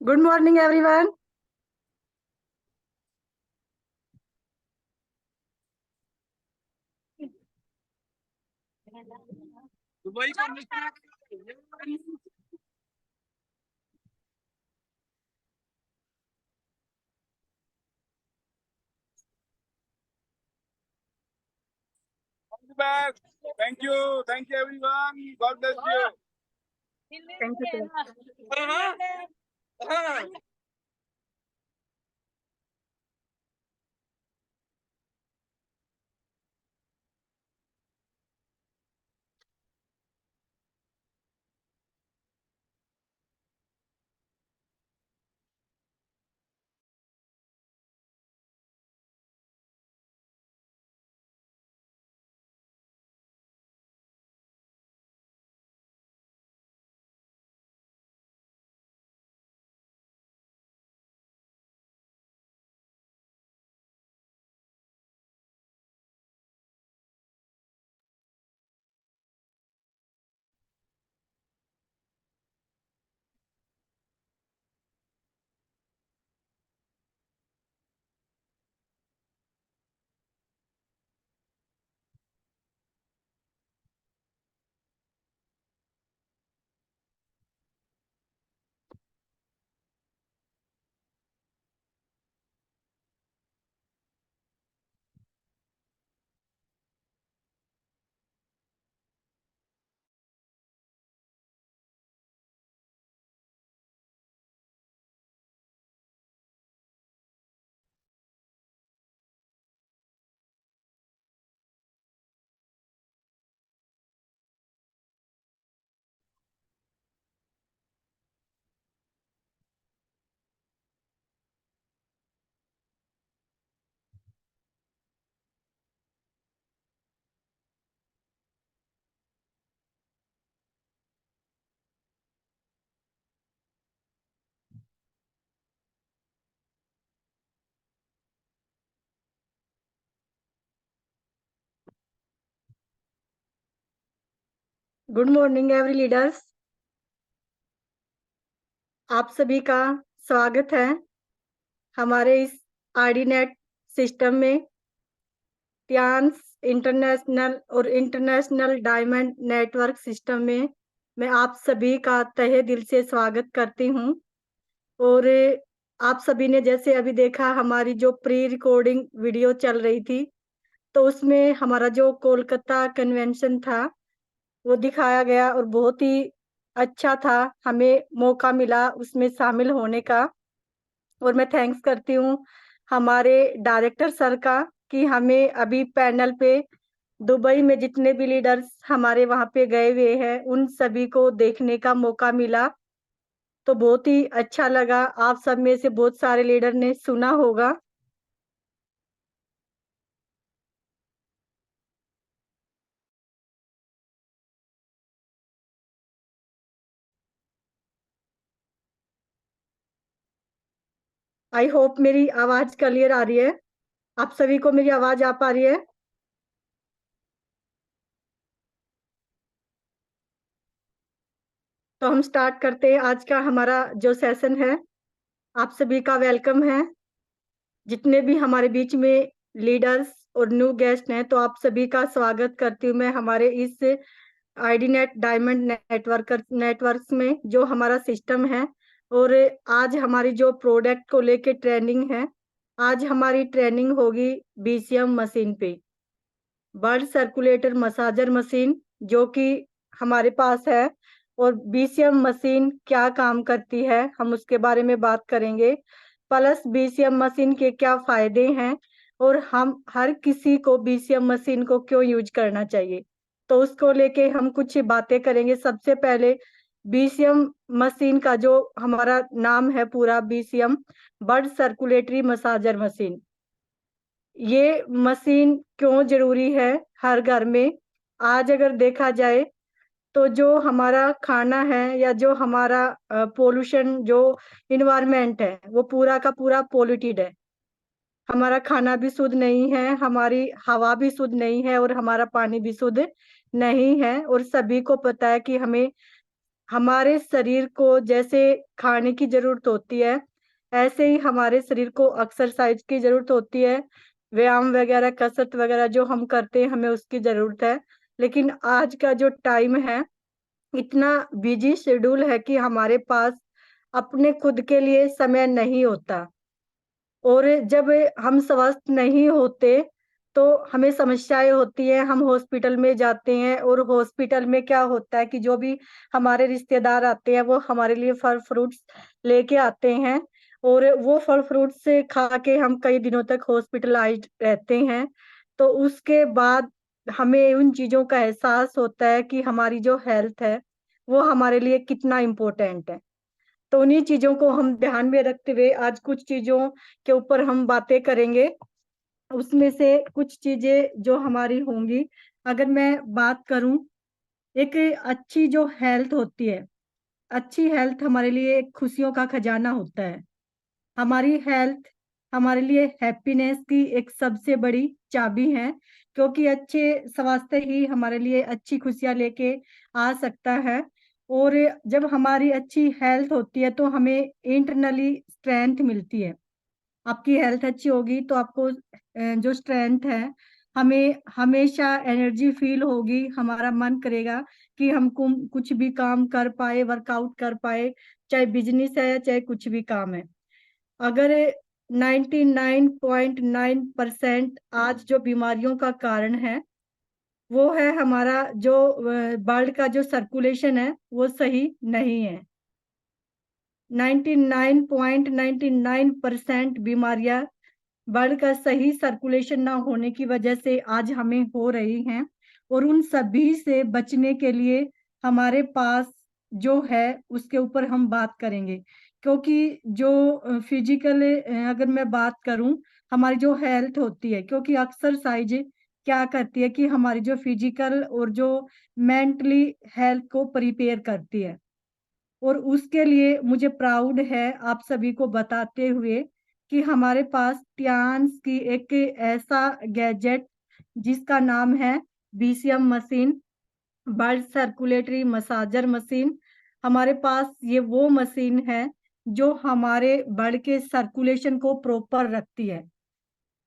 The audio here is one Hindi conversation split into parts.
Good morning everyone. दुबई का back. Thank you everyone. God bless you. Thank you sir. Good morning every leaders. आप सभी का स्वागत है हमारे इस आरडीनेट सिस्टम में। टियान्स इंटरनेशनल और इंटरनेशनल डायमंड नेटवर्क सिस्टम में मैं आप सभी का तहे दिल से स्वागत करती हूँ। और आप सभी ने जैसे अभी देखा, हमारी जो प्री रिकॉर्डिंग वीडियो चल रही थी, तो उसमें हमारा जो कोलकाता कन्वेंशन था वो दिखाया गया और बहुत ही अच्छा था। हमें मौका मिला उसमें शामिल होने का और मैं थैंक्स करती हूँ हमारे डायरेक्टर सर का कि हमें अभी पैनल पे दुबई में जितने भी लीडर्स हमारे वहाँ पे गए हुए हैं उन सभी को देखने का मौका मिला, तो बहुत ही अच्छा लगा। आप सब में से बहुत सारे लीडर ने सुना होगा। आई होप मेरी आवाज क्लियर आ रही है, आप सभी को मेरी आवाज आ पा रही है। तो हम स्टार्ट करते हैं आज का हमारा जो सेशन है। आप सभी का वेलकम है। जितने भी हमारे बीच में लीडर्स और न्यू गेस्ट हैं, तो आप सभी का स्वागत करती हूँ मैं हमारे इस आईडीनेट डायमंड नेटवर्क्स में जो हमारा सिस्टम है। और आज हमारी जो प्रोडक्ट को लेके ट्रेनिंग है, आज हमारी ट्रेनिंग होगी बीसीएम मशीन पे, ब्लड सर्कुलेटर मसाजर मशीन, जो कि हमारे पास है। और बीसीएम मशीन क्या काम करती है हम उसके बारे में बात करेंगे, प्लस बीसीएम मशीन के क्या फायदे हैं और हम हर किसी को बीसीएम मशीन को क्यों यूज करना चाहिए, तो उसको लेके हम कुछ बातें करेंगे। सबसे पहले बीसीएम मशीन का जो हमारा नाम है पूरा, BCM blood circulatory massager machine. ये मशीन क्यों जरूरी है हर घर में? आज अगर देखा जाए तो जो हमारा खाना है या जो हमारा पोल्यूशन, जो इन्वायरमेंट है, वो पूरा का पूरा पोल्यूटेड है। हमारा खाना भी शुद्ध नहीं है, हमारी हवा भी शुद्ध नहीं है और हमारा पानी भी शुद्ध नहीं है। और सभी को पता है कि हमें हमारे शरीर को जैसे खाने की जरूरत होती है, ऐसे ही हमारे शरीर को एक्सरसाइज की जरूरत होती है। व्यायाम वगैरह, कसरत वगैरह जो हम करते हैं, हमें उसकी जरूरत है। लेकिन आज का जो टाइम है, इतना बिजी शेड्यूल है कि हमारे पास अपने खुद के लिए समय नहीं होता। और जब हम स्वस्थ नहीं होते तो हमें समस्याएं होती हैं। हम हॉस्पिटल में जाते हैं और हॉस्पिटल में क्या होता है कि जो भी हमारे रिश्तेदार आते हैं वो हमारे लिए फल फ्रूट्स लेके आते हैं, और वो फल फ्रूट्स से खा के हम कई दिनों तक हॉस्पिटलाइज्ड रहते हैं। तो उसके बाद हमें उन चीजों का एहसास होता है कि हमारी जो हेल्थ है वो हमारे लिए कितना इम्पोर्टेंट है। तो उन्हीं चीजों को हम ध्यान में रखते हुए आज कुछ चीजों के ऊपर हम बातें करेंगे। उसमें से कुछ चीजें जो हमारी होंगी, अगर मैं बात करूं, एक अच्छी जो हेल्थ होती है, अच्छी हेल्थ हमारे लिए एक खुशियों का खजाना होता है। हमारी हेल्थ हमारे लिए हैप्पीनेस की एक सबसे बड़ी चाबी है, क्योंकि अच्छे स्वास्थ्य ही हमारे लिए अच्छी खुशियां लेके आ सकता है। और जब हमारी अच्छी हेल्थ होती है तो हमें इंटरनली स्ट्रेंथ मिलती है। आपकी हेल्थ अच्छी होगी तो आपको जो स्ट्रेंथ है, हमें हमेशा एनर्जी फील होगी। हमारा मन करेगा कि हम कुछ भी काम कर पाए, वर्कआउट कर पाए, चाहे बिजनेस है चाहे कुछ भी काम है। अगर 99.9% आज जो बीमारियों का कारण है वो है हमारा जो ब्लड का जो सर्कुलेशन है वो सही नहीं है। 99.99% बीमारियां ब्लड का सही सर्कुलेशन ना होने की वजह से आज हमें हो रही हैं। और उन सभी से बचने के लिए हमारे पास जो है उसके ऊपर हम बात करेंगे। क्योंकि जो फिजिकल, अगर मैं बात करूं, हमारी जो हेल्थ होती है, क्योंकि एक्सरसाइज क्या करती है कि हमारी जो फिजिकल और जो मेंटली हेल्थ को प्रिपेयर करती है। और उसके लिए मुझे प्राउड है आप सभी को बताते हुए कि हमारे पास टियान्स की एक ऐसा गैजेट जिसका नाम है BCM machine, blood circulatory massager machine. हमारे पास ये वो मशीन है जो हमारे ब्लड के सर्कुलेशन को प्रॉपर रखती है।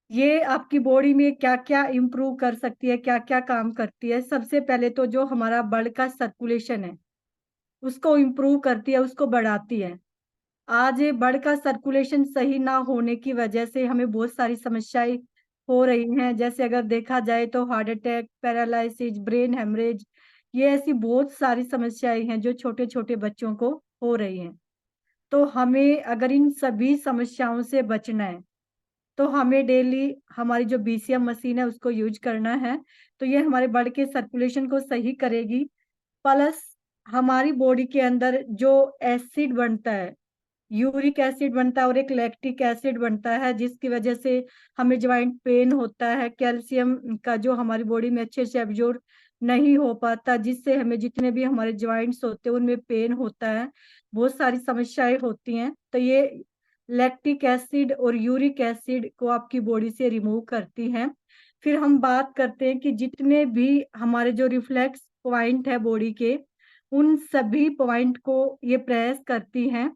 ये आपकी बॉडी में क्या क्या इम्प्रूव कर सकती है, क्या क्या काम करती है। सबसे पहले तो जो हमारा ब्लड का सर्कुलेशन है उसको इम्प्रूव करती है, उसको बढ़ाती है। आज ब्लड का सर्कुलेशन सही ना होने की वजह से हमें बहुत सारी समस्याएं हो रही हैं। जैसे अगर देखा जाए तो heart attack, paralysis, brain haemorrhage, ये ऐसी बहुत सारी समस्याएं हैं जो छोटे छोटे बच्चों को हो रही हैं। तो हमें अगर इन सभी समस्याओं से बचना है तो हमें डेली हमारी जो बीसीएम मशीन है उसको यूज करना है। तो ये हमारे ब्लड के सर्कुलेशन को सही करेगी। प्लस हमारी बॉडी के अंदर जो एसिड बनता है, यूरिक एसिड बनता है और एक लैक्टिक एसिड बनता है, जिसकी वजह से हमें ज्वाइंट पेन होता है। कैल्शियम का जो हमारी बॉडी में अच्छे से एब्जॉर्ब नहीं हो पाता, जिससे हमें जितने भी हमारे ज्वाइंट्स होते हैं उनमें पेन होता है, बहुत सारी समस्याएं होती हैं। तो ये लैक्टिक एसिड और यूरिक एसिड को आपकी बॉडी से रिमूव करती हैं। फिर हम बात करते हैं कि जितने भी हमारे जो रिफ्लेक्स पॉइंट है बॉडी के, उन सभी पॉइंट को ये प्रेस करती हैं।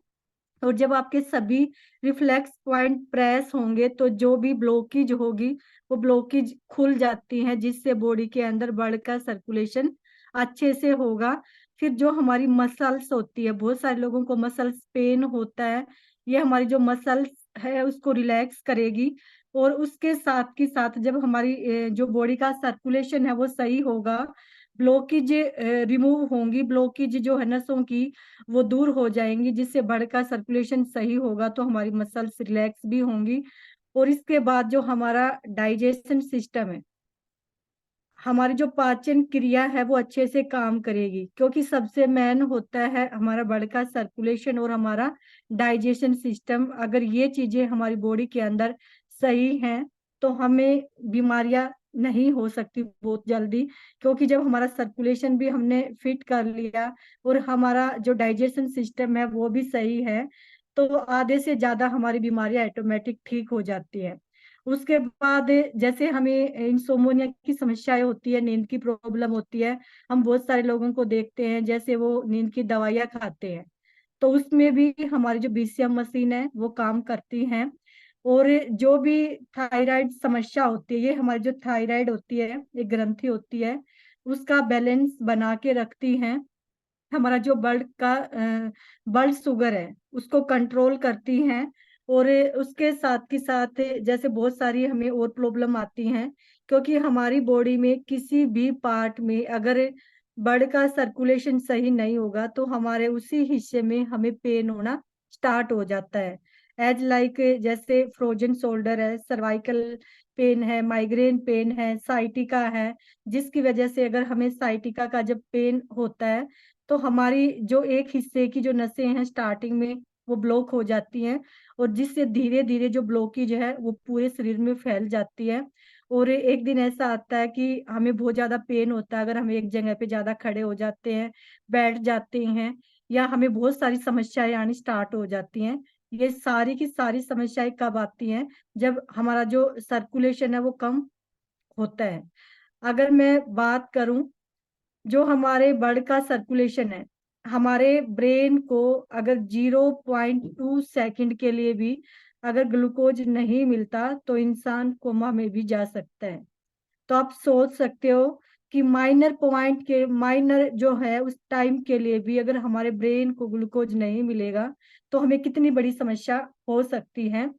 और जब आपके सभी रिफ्लेक्स पॉइंट प्रेस होंगे तो जो भी ब्लॉकेज होगी वो ब्लॉकेज खुल जाती है, जिससे बॉडी के अंदर ब्लड का सर्कुलेशन अच्छे से होगा। फिर जो हमारी मसल्स होती है, बहुत सारे लोगों को मसल्स पेन होता है, ये हमारी जो मसल्स है उसको रिलैक्स करेगी। और उसके साथ के साथ जब हमारी जो बॉडी का सर्कुलेशन है वो सही होगा, ब्लॉकेज रिमूव होंगी, ब्लॉकेज जो है नसों की वो दूर हो जाएंगी, जिससे ब्लड का सर्कुलेशन सही होगा तो हमारी मसल्स रिलैक्स भी होंगी। और इसके बाद जो हमारा डाइजेशन सिस्टम है, हमारी जो पाचन क्रिया है वो अच्छे से काम करेगी, क्योंकि सबसे मेन होता है हमारा ब्लड का सर्कुलेशन और हमारा डाइजेशन सिस्टम। अगर ये चीजें हमारी बॉडी के अंदर सही हैं तो हमें बीमारियां नहीं हो सकती बहुत जल्दी। क्योंकि जब हमारा सर्कुलेशन भी हमने फिट कर लिया और हमारा जो डाइजेशन सिस्टम है वो भी सही है, तो आधे से ज्यादा हमारी बीमारियां ऑटोमेटिक ठीक हो जाती है। उसके बाद जैसे हमें इंसोमोनिया की समस्याएं होती है, नींद की प्रॉब्लम होती है, हम बहुत सारे लोगों को देखते हैं जैसे वो नींद की दवाइयाँ खाते हैं, तो उसमें भी हमारी जो बीसीएम मशीन है वो काम करती हैं। और जो भी थायराइड समस्या होती है, ये हमारी जो थायराइड होती है, एक ग्रंथि होती है, उसका बैलेंस बना के रखती हैं। हमारा जो ब्लड शुगर है उसको कंट्रोल करती हैं। और उसके साथ के साथ जैसे बहुत सारी हमें और प्रॉब्लम आती हैं, क्योंकि हमारी बॉडी में किसी भी पार्ट में अगर ब्लड का सर्कुलेशन सही नहीं होगा तो हमारे उसी हिस्से में हमें पेन होना स्टार्ट हो जाता है। एज लाइक जैसे फ्रोजन शोल्डर है, सर्वाइकल पेन है, माइग्रेन पेन है, साइटिका है, जिसकी वजह से अगर हमें साइटिका का जब पेन होता है तो हमारी जो एक हिस्से की जो नसें हैं स्टार्टिंग में वो ब्लॉक हो जाती हैं, और जिससे धीरे धीरे जो ब्लॉकेज है वो पूरे शरीर में फैल जाती है। और एक दिन ऐसा आता है कि हमें बहुत ज्यादा पेन होता है अगर हम एक जगह पे ज्यादा खड़े हो जाते हैं, बैठ जाते हैं, या हमें बहुत सारी समस्याएं आनी स्टार्ट हो जाती हैं। ये सारी की सारी समस्याएं कब आती हैं? जब हमारा जो सर्कुलेशन है वो कम होता है। अगर मैं बात करूं, जो हमारे ब्लड का सर्कुलेशन है, हमारे ब्रेन को अगर 0.2 सेकंड के लिए भी अगर ग्लूकोज नहीं मिलता तो इंसान कोमा में भी जा सकता है। तो आप सोच सकते हो कि माइनर पॉइंट के माइनर जो है उस टाइम के लिए भी अगर हमारे ब्रेन को ग्लूकोज नहीं मिलेगा तो हमें कितनी बड़ी समस्या हो सकती है।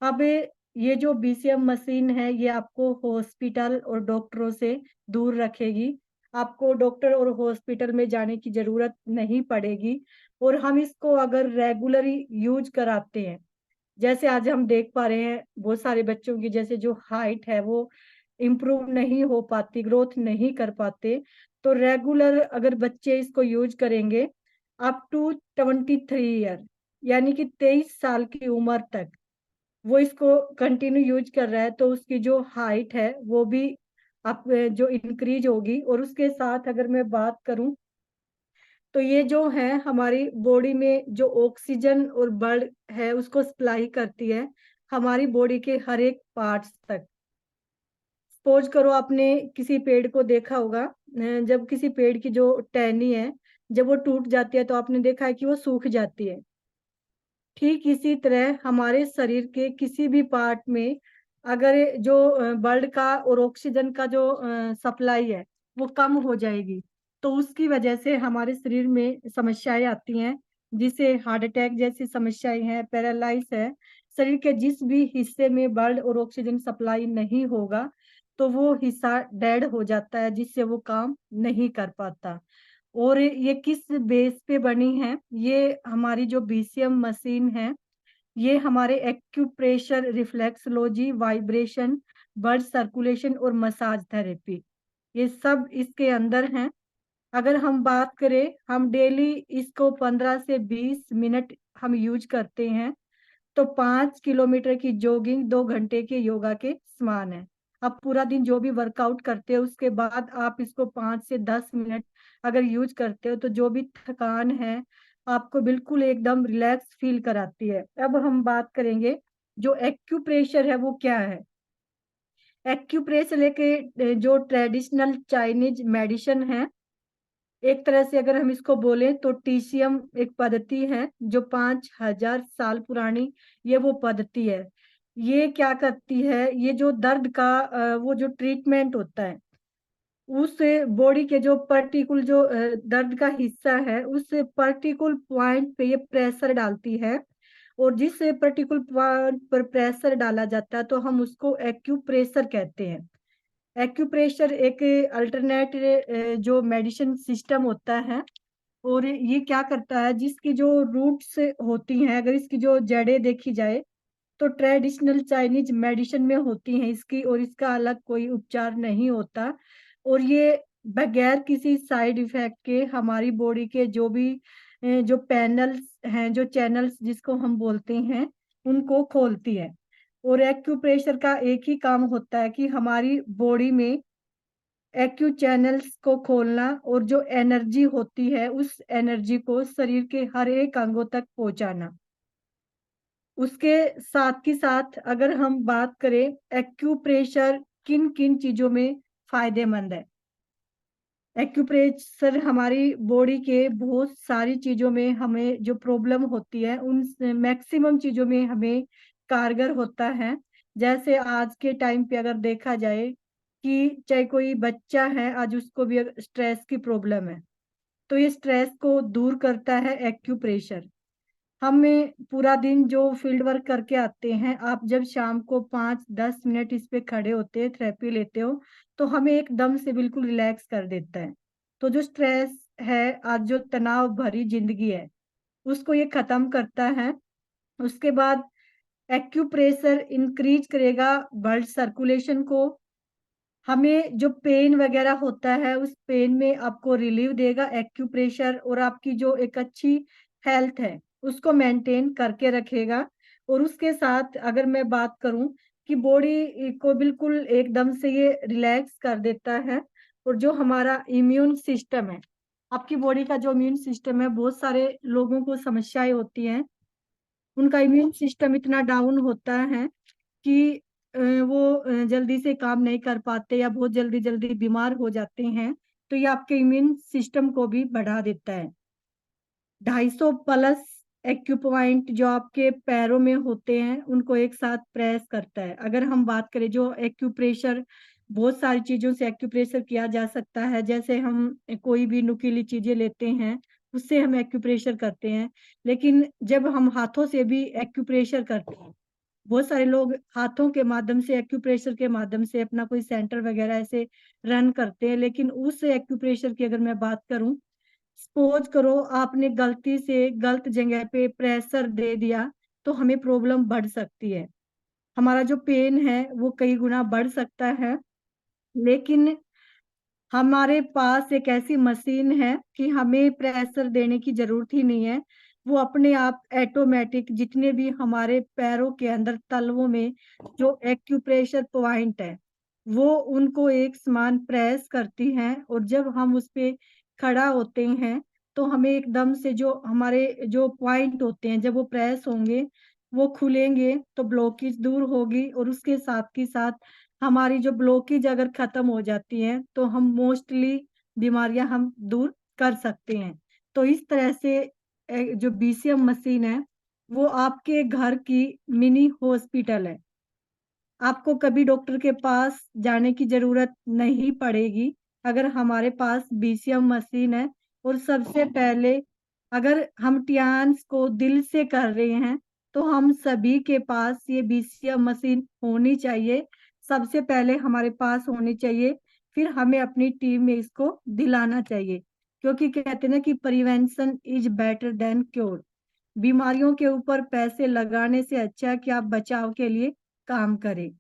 अब ये जो बीसीएम मशीन है ये आपको हॉस्पिटल और डॉक्टरों से दूर रखेगी, आपको डॉक्टर और हॉस्पिटल में जाने की जरूरत नहीं पड़ेगी। और हम इसको अगर रेगुलरली यूज कराते हैं, जैसे आज हम देख पा रहे हैं बहुत सारे बच्चों की जैसे जो हाइट है वो इम्प्रूव नहीं हो पाती, ग्रोथ नहीं कर पाते, तो रेगुलर अगर बच्चे इसको यूज करेंगे अप टू 23 ईयर, यानी कि 23 साल की उम्र तक वो इसको कंटिन्यू यूज कर रहा है, तो उसकी जो हाइट है वो भी अप जो इंक्रीज होगी। और उसके साथ अगर मैं बात करूं तो ये जो है हमारी बॉडी में जो ऑक्सीजन और ब्लड है उसको सप्लाई करती है हमारी बॉडी के हर एक पार्ट्स तक। सपोज करो आपने किसी पेड़ को देखा होगा, जब किसी पेड़ की जो टहनी है जब वो टूट जाती है तो आपने देखा है कि वो सूख जाती है। ठीक इसी तरह हमारे शरीर के किसी भी पार्ट में अगर जो ब्लड का और ऑक्सीजन का जो सप्लाई है वो कम हो जाएगी तो उसकी वजह से हमारे शरीर में समस्याएं आती हैं, जिसे हार्ट अटैक जैसी समस्याएं हैं, पैरालाइज है। शरीर के जिस भी हिस्से में ब्लड और ऑक्सीजन सप्लाई नहीं होगा तो वो हिस्सा डेड हो जाता है, जिससे वो काम नहीं कर पाता। और ये किस बेस पे बनी है? ये हमारी जो बीसीएम मशीन है ये हमारे acupressure, reflexology, vibration, blood circulation और मसाज थेरेपी, ये सब इसके अंदर हैं। अगर हम बात करें, हम डेली इसको 15 से 20 मिनट हम यूज करते हैं तो 5 किलोमीटर की जॉगिंग 2 घंटे के योगा के समान है। आप पूरा दिन जो भी वर्कआउट करते हो उसके बाद आप इसको 5 से 10 मिनट अगर यूज करते हो तो जो भी थकान है आपको बिल्कुल एकदम रिलैक्स फील कराती है। अब हम बात करेंगे जो एक्यूप्रेशर है वो क्या है। एक्यूप्रेशर जो ट्रेडिशनल चाइनीज मेडिसिन है, एक तरह से अगर हम इसको बोले तो टीसीएम एक पद्धति है जो 5,000 साल पुरानी ये वो पद्धति है। ये क्या करती है, ये जो दर्द का वो जो ट्रीटमेंट होता है उस बॉडी के जो पर्टिकुलर जो दर्द का हिस्सा है उस पर्टिकुलर पॉइंट पे ये प्रेशर डालती है। और जिस पर्टिकुलर पॉइंट पर प्रेशर डाला जाता है तो हम उसको एक्यूप्रेशर कहते हैं। एक्यूप्रेशर एक अल्टरनेट जो मेडिसिन सिस्टम होता है, और ये क्या करता है, जिसकी जो रूट्स होती हैं अगर इसकी जो जड़ें देखी जाए तो ट्रेडिशनल चाइनीज मेडिसिन में होती हैं इसकी, और इसका अलग कोई उपचार नहीं होता। और ये बगैर किसी साइड इफेक्ट के हमारी बॉडी के जो भी जो पैनल्स हैं, जो चैनल्स जिसको हम बोलते हैं, उनको खोलती है। और एक्यूप्रेशर का एक ही काम होता है कि हमारी बॉडी में एक्यू चैनल्स को खोलना और जो एनर्जी होती है उस एनर्जी को शरीर के हर एक अंगों तक पहुंचाना। उसके साथ ही साथ अगर हम बात करें एक्यूप्रेशर किन किन चीजों में फायदेमंद है। एक्यूप्रेशर हमारी बॉडी के बहुत सारी चीजों में हमें जो प्रॉब्लम होती है उन मैक्सिमम चीजों में हमें कारगर होता है। जैसे आज के टाइम पे अगर देखा जाए कि चाहे कोई बच्चा है, आज उसको भी स्ट्रेस की प्रॉब्लम है, तो ये स्ट्रेस को दूर करता है एक्यूप्रेशर। हमें पूरा दिन जो फील्ड वर्क करके आते हैं, आप जब शाम को 5-10 मिनट इस पे खड़े होते हैं, थेरेपी लेते हो, तो हमें एकदम से बिल्कुल रिलैक्स कर देता है। तो जो स्ट्रेस है, आज जो तनाव भरी जिंदगी है, उसको ये खत्म करता है। उसके बाद एक्यूप्रेशर इंक्रीज करेगा ब्लड सर्कुलेशन को। हमें जो पेन वगैरह होता है, उस पेन में आपको रिलीफ देगा एक्यूप्रेशर, और आपकी जो एक अच्छी हेल्थ है उसको मेंटेन करके रखेगा। और उसके साथ अगर मैं बात करूं कि बॉडी को बिल्कुल एकदम से ये रिलैक्स कर देता है। और जो हमारा इम्यून सिस्टम है, आपकी बॉडी का जो इम्यून सिस्टम है, बहुत सारे लोगों को समस्याएं होती हैं, उनका इम्यून सिस्टम इतना डाउन होता है कि वो जल्दी से काम नहीं कर पाते या बहुत जल्दी जल्दी बीमार हो जाते हैं। तो ये आपके इम्यून सिस्टम को भी बढ़ा देता है। 250 प्लस एक्यूपॉइंट जो आपके पैरों में होते हैं, उनको एक साथ प्रेस करता है। अगर हम बात करें जो एक्यूप्रेशर, बहुत सारी चीजों से एक्यूप्रेशर किया जा सकता है। जैसे हम कोई भी नुकीली चीजें लेते हैं, उससे हम एक्यूप्रेशर करते हैं। लेकिन जब हम हाथों से भी एक्यूप्रेशर करते हैं, बहुत सारे लोग हाथों के माध्यम से, एक्यूप्रेशर के माध्यम से अपना कोई सेंटर वगैरह ऐसे रन करते हैं। लेकिन उस एक्यूप्रेशर की अगर मैं बात करूं, सपोज करो आपने गलती से गलत जगह पे प्रेशर दे दिया, तो हमें प्रॉब्लम बढ़ सकती है। हमारा जो पेन है वो कई गुना बढ़ सकता है। लेकिन हमारे पास एक ऐसी मशीन है कि हमें प्रेशर देने की जरूरत ही नहीं है। वो अपने आप ऑटोमेटिक जितने भी हमारे पैरों के अंदर तलवों में जो एक्यूप्रेशर पॉइंट है, वो उनको एक समान प्रेस करती हैं। और जब हम उस पे खड़ा होते हैं, तो हमें एकदम से जो हमारे जो पॉइंट होते हैं, जब वो प्रेस होंगे, वो खुलेंगे, तो ब्लॉकेज दूर होगी। और उसके साथ ही साथ हमारी जो ब्लॉकेज अगर खत्म हो जाती है, तो हम मोस्टली बीमारियां हम दूर कर सकते हैं। तो इस तरह से जो बीसीएम मशीन है, वो आपके घर की मिनी हॉस्पिटल है। आपको कभी डॉक्टर के पास जाने की जरूरत नहीं पड़ेगी अगर हमारे पास बीसीएम मशीन है। और सबसे पहले, अगर हम टियान्स को दिल से कर रहे हैं, तो हम सभी के पास ये बीसीएम मशीन होनी चाहिए। सबसे पहले हमारे पास होनी चाहिए, फिर हमें अपनी टीम में इसको दिलाना चाहिए। क्योंकि कहते हैं ना कि prevention is better than cure. बीमारियों के ऊपर पैसे लगाने से अच्छा है कि आप बचाव के लिए काम करें।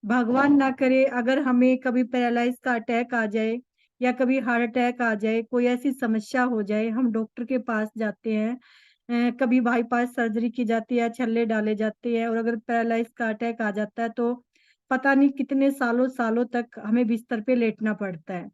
भगवान ना करे अगर हमें कभी पैरालाइज का अटैक आ जाए, या कभी हार्ट अटैक आ जाए, कोई ऐसी समस्या हो जाए, हम डॉक्टर के पास जाते हैं, कभी बाईपास सर्जरी की जाती है, छल्ले डाले जाते हैं, और अगर पैरालाइज का अटैक आ जाता है, तो पता नहीं कितने सालों सालों तक हमें बिस्तर पे लेटना पड़ता है।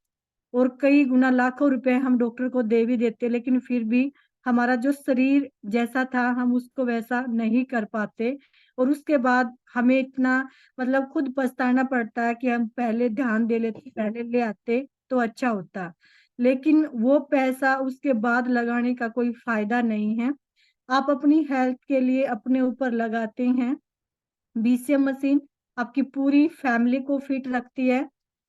और कई गुना लाखों रुपए हम डॉक्टर को दे भी देते, लेकिन फिर भी हमारा जो शरीर जैसा था, हम उसको वैसा नहीं कर पाते। और उसके बाद हमें इतना मतलब खुद पछताना पड़ता है कि हम पहले ध्यान दे लेते, पहले ले आते तो अच्छा होता। लेकिन वो पैसा उसके बाद लगाने का कोई फायदा नहीं है। आप अपनी हेल्थ के लिए अपने ऊपर लगाते हैं, बीसीएम मशीन आपकी पूरी फैमिली को फिट रखती है।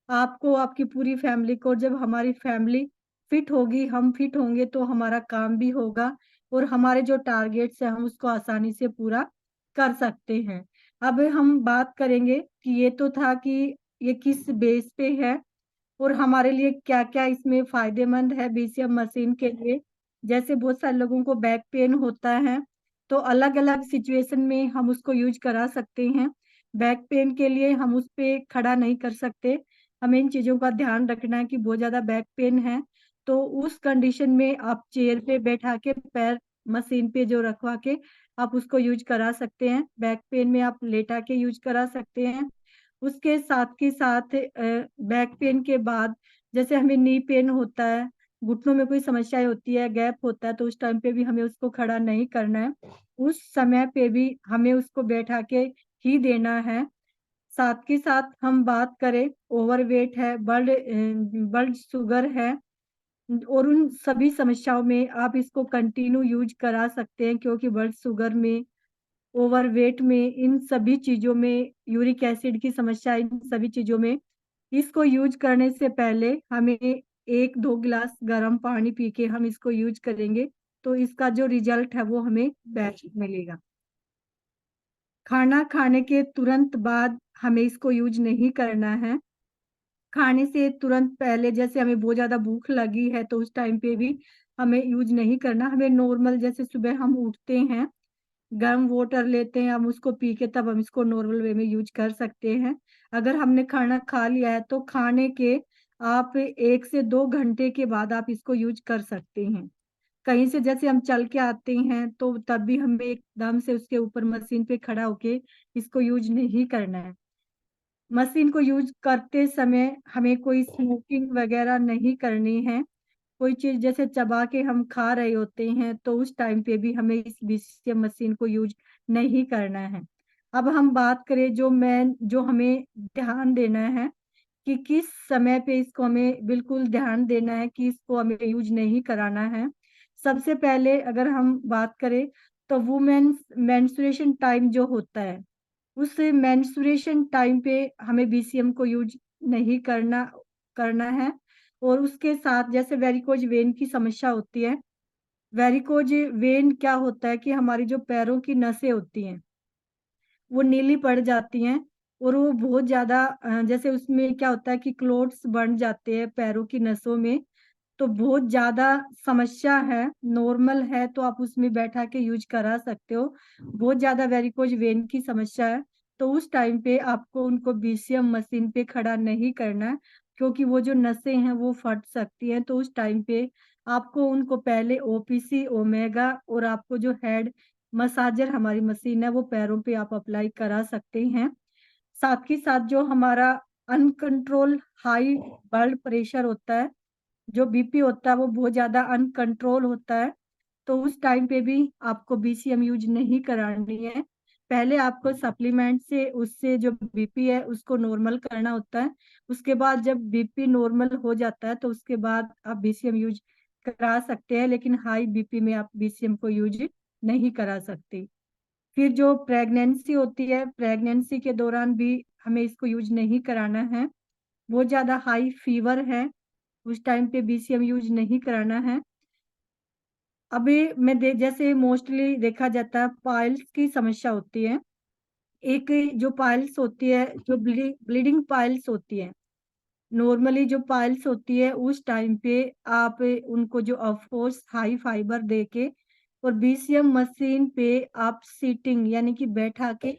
आपको, आपकी पूरी फैमिली को, जब हमारी फैमिली फिट होगी, हम फिट होंगे, तो हमारा काम भी होगा, और हमारे जो टारगेट्स है हम उसको आसानी से पूरा कर सकते हैं। अब हम बात करेंगे कि ये तो था कि ये किस बेस पे है, और हमारे लिए क्या क्या इसमें फायदेमंद है बीसीएम मशीन के लिए। जैसे बहुत सारे लोगों को बैक पेन होता है, तो अलग अलग सिचुएशन में हम उसको यूज करा सकते हैं। बैक पेन के लिए हम उस पे खड़ा नहीं कर सकते, हमें इन चीजों का ध्यान रखना है कि बहुत ज्यादा बैक पेन है, तो उस कंडीशन में आप चेयर पे बैठा के पैर मशीन पे जो रखवा के आप उसको यूज करा सकते हैं। बैक पेन में आप लेटा के यूज करा सकते हैं। उसके साथ के साथ बैक पेन के बाद, जैसे हमें नी पेन होता है, घुटनों में कोई समस्याएं होती है, गैप होता है, तो उस टाइम पे भी हमें उसको खड़ा नहीं करना है। उस समय पे भी हमें उसको बैठा के ही देना है। साथ के साथ हम बात करें, ओवरवेट है, ब्लड शुगर है, और उन सभी समस्याओं में आप इसको कंटिन्यू यूज करा सकते हैं, क्योंकि ब्लड शुगर में, ओवरवेट में, इन सभी चीजों में, यूरिक एसिड की समस्या, इन सभी चीजों में इसको यूज करने से पहले हमें 1-2 गिलास गर्म पानी पी के हम इसको यूज करेंगे, तो इसका जो रिजल्ट है वो हमें बेस्ट मिलेगा। खाना खाने के तुरंत बाद हमें इसको यूज नहीं करना है। खाने से तुरंत पहले, जैसे हमें बहुत ज्यादा भूख लगी है तो उस टाइम पे भी हमें यूज नहीं करना। हमें नॉर्मल, जैसे सुबह हम उठते हैं, गर्म वाटर लेते हैं, हम उसको पी के तब हम इसको नॉर्मल वे में यूज कर सकते हैं। अगर हमने खाना खा लिया है तो खाने के आप 1 से 2 घंटे के बाद आप इसको यूज कर सकते हैं। कहीं से जैसे हम चल के आते हैं तो तब भी हमें एकदम से उसके ऊपर मशीन पे खड़ा होके इसको यूज नहीं करना है। मशीन को यूज करते समय हमें कोई स्मोकिंग वगैरह नहीं करनी है। कोई चीज जैसे चबा के हम खा रहे होते हैं तो उस टाइम पे भी हमें इस बीसीएम मशीन को यूज नहीं करना है। अब हम बात करें जो हमें ध्यान देना है कि किस समय पे इसको हमें बिल्कुल ध्यान देना है कि इसको हमें यूज नहीं कराना है। सबसे पहले अगर हम बात करें तो वुमेन्स मेंस्ट्रुएशन टाइम जो होता है, उस मेंस्ट्रुएशन टाइम पे हमें बीसीएम को यूज नहीं करना करना है। और उसके साथ जैसे वेरिकोज वेन की समस्या होती है, वेरिकोज वेन क्या होता है कि हमारी जो पैरों की नसें होती हैं वो नीली पड़ जाती हैं, और वो बहुत ज्यादा जैसे उसमें क्या होता है कि क्लोट्स बन जाते हैं पैरों की नसों में। तो बहुत ज्यादा समस्या है, नॉर्मल है तो आप उसमें बैठा के यूज करा सकते हो। बहुत ज्यादा वेरिकोज वेन की समस्या है तो उस टाइम पे आपको उनको बीसीएम मशीन पे खड़ा नहीं करना है, क्योंकि वो जो नसें हैं वो फट सकती हैं। तो उस टाइम पे आपको उनको पहले ओपीसी, ओमेगा, और आपको जो हेड मसाजर हमारी मशीन है वो पैरों पे आप अप्लाई करा सकते हैं। साथ ही साथ जो हमारा अनकंट्रोल हाई ब्लड प्रेशर होता है, जो बीपी होता है, वो बहुत ज्यादा अनकंट्रोल होता है, तो उस टाइम पे भी आपको बीसीएम यूज नहीं करानी है। पहले आपको सप्लीमेंट से उससे जो बीपी है उसको नॉर्मल करना होता है। उसके बाद जब बीपी नॉर्मल हो जाता है तो उसके बाद आप बीसीएम यूज करा सकते हैं, लेकिन हाई बीपी में आप बीसीएम को यूज नहीं करा सकते। फिर जो प्रेगनेंसी होती है, प्रेगनेंसी के दौरान भी हमें इसको यूज नहीं कराना है। बहुत ज्यादा हाई फीवर है, उस टाइम पे बीसीएम यूज नहीं कराना है। अभी जैसे मोस्टली देखा जाता है पाइल्स की समस्या होती है। एक जो पाइल्स होती है, जो ब्लीडिंग पाइल्स होती है, नॉर्मली जो पाइल्स होती है उस टाइम पे आप उनको जो ऑफ कोर्स हाई फाइबर देके और बीसीएम मशीन पे आप सीटिंग यानी कि बैठा के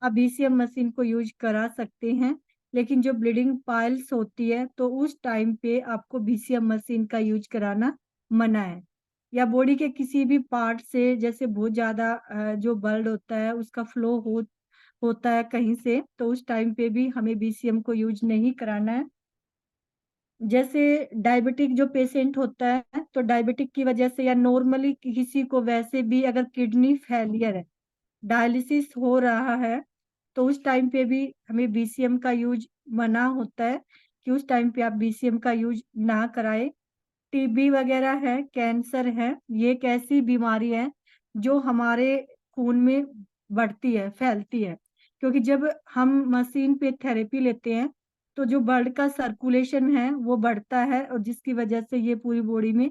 आप बीसीएम मशीन को यूज करा सकते हैं। लेकिन जो ब्लीडिंग पाइल्स होती है तो उस टाइम पे आपको बीसीएम मशीन का यूज कराना मना है। या बॉडी के किसी भी पार्ट से जैसे बहुत ज्यादा जो ब्लड होता है उसका फ्लो होता है कहीं से, तो उस टाइम पे भी हमें बीसीएम को यूज नहीं कराना है। जैसे डायबिटिक जो पेशेंट होता है तो डायबिटिक की वजह से, या नॉर्मली किसी को वैसे भी अगर किडनी फेलियर है, डायलिसिस हो रहा है, तो उस टाइम पे भी हमें बीसीएम का यूज मना होता है कि उस टाइम पे आप बीसीएम का यूज ना कराए। टीबी वगैरह है, कैंसर है, ये एक ऐसी बीमारी है जो हमारे खून में बढ़ती है, फैलती है। क्योंकि जब हम मशीन पे थेरेपी लेते हैं तो जो ब्लड का सर्कुलेशन है वो बढ़ता है, और जिसकी वजह से ये पूरी बॉडी में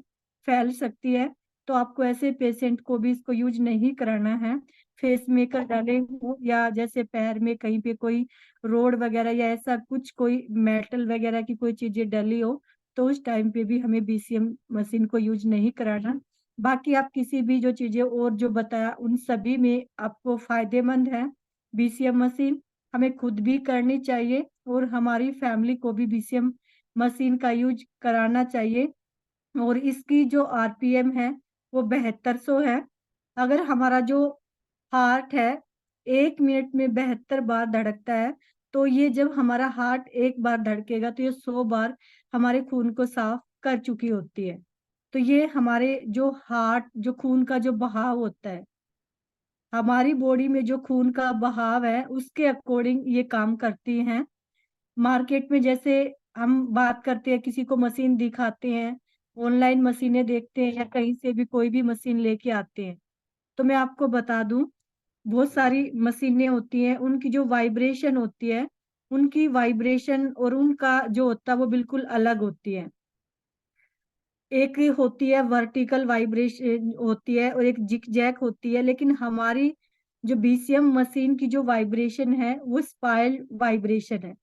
फैल सकती है। तो आपको ऐसे पेशेंट को भी इसको यूज नहीं कराना है। फेस मेकर डाले हो, या जैसे पैर में कहीं पे कोई रोड वगैरह या ऐसा कुछ कोई मेटल वगैरह की कोई चीजें डली हो, तो उस टाइम पे भी हमें बीसीएम मशीन को यूज नहीं कराना। बाकी आप किसी भी जो चीजें और जो बताया उन सभी में आपको फायदेमंद है बीसीएम मशीन। हमें खुद भी करनी चाहिए और हमारी फैमिली को भी बीसीएम मशीन का यूज कराना चाहिए। और इसकी जो आरपीएम है वो 7200 है। अगर हमारा जो हार्ट है 1 मिनट में 72 बार धड़कता है, तो ये जब हमारा हार्ट एक बार धड़केगा तो ये 100 बार हमारे खून को साफ कर चुकी होती है। तो ये हमारे जो हार्ट, जो खून का जो बहाव होता है, हमारी बॉडी में जो खून का बहाव है उसके अकॉर्डिंग ये काम करती हैं। मार्केट में जैसे हम बात करते हैं, किसी को मशीन दिखाते हैं, ऑनलाइन मशीनें देखते हैं या कहीं से भी कोई भी मशीन लेके आते हैं, तो मैं आपको बता दूं, बहुत सारी मशीनें होती हैं, उनकी जो वाइब्रेशन होती है, उनकी वाइब्रेशन और उनका जो होता है वो बिल्कुल अलग होती है। एक होती है वर्टिकल वाइब्रेशन होती है और एक जिग जैक होती है, लेकिन हमारी जो बीसीएम मशीन की जो वाइब्रेशन है वो स्पाइरल वाइब्रेशन है।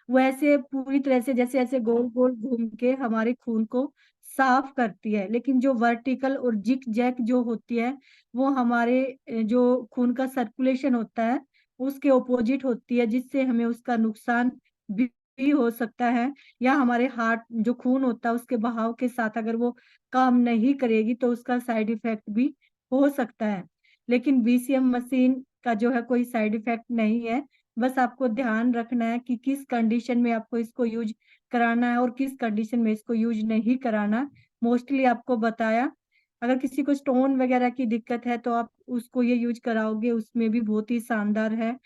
वो ऐसे पूरी तरह से जैसे ऐसे गोल गोल घूम के हमारे खून को साफ करती है। लेकिन जो वर्टिकल और जिग जैक जो होती है वो हमारे जो खून का सर्कुलेशन होता है उसके ऑपोजिट होती है, जिससे हमें उसका नुकसान भी हो सकता है, या हमारे हार्ट जो खून होता है उसके बहाव के साथ अगर वो काम नहीं करेगी तो उसका साइड इफेक्ट भी हो सकता है। लेकिन बीसीएम मशीन का जो है कोई साइड इफेक्ट नहीं है। बस आपको ध्यान रखना है कि किस कंडीशन में आपको इसको यूज कराना है और किस कंडीशन में इसको यूज नहीं कराना। मोस्टली आपको बताया, अगर किसी को स्टोन वगैरह की दिक्कत है तो आप उसको ये यूज कराओगे, उसमें भी बहुत ही शानदार है।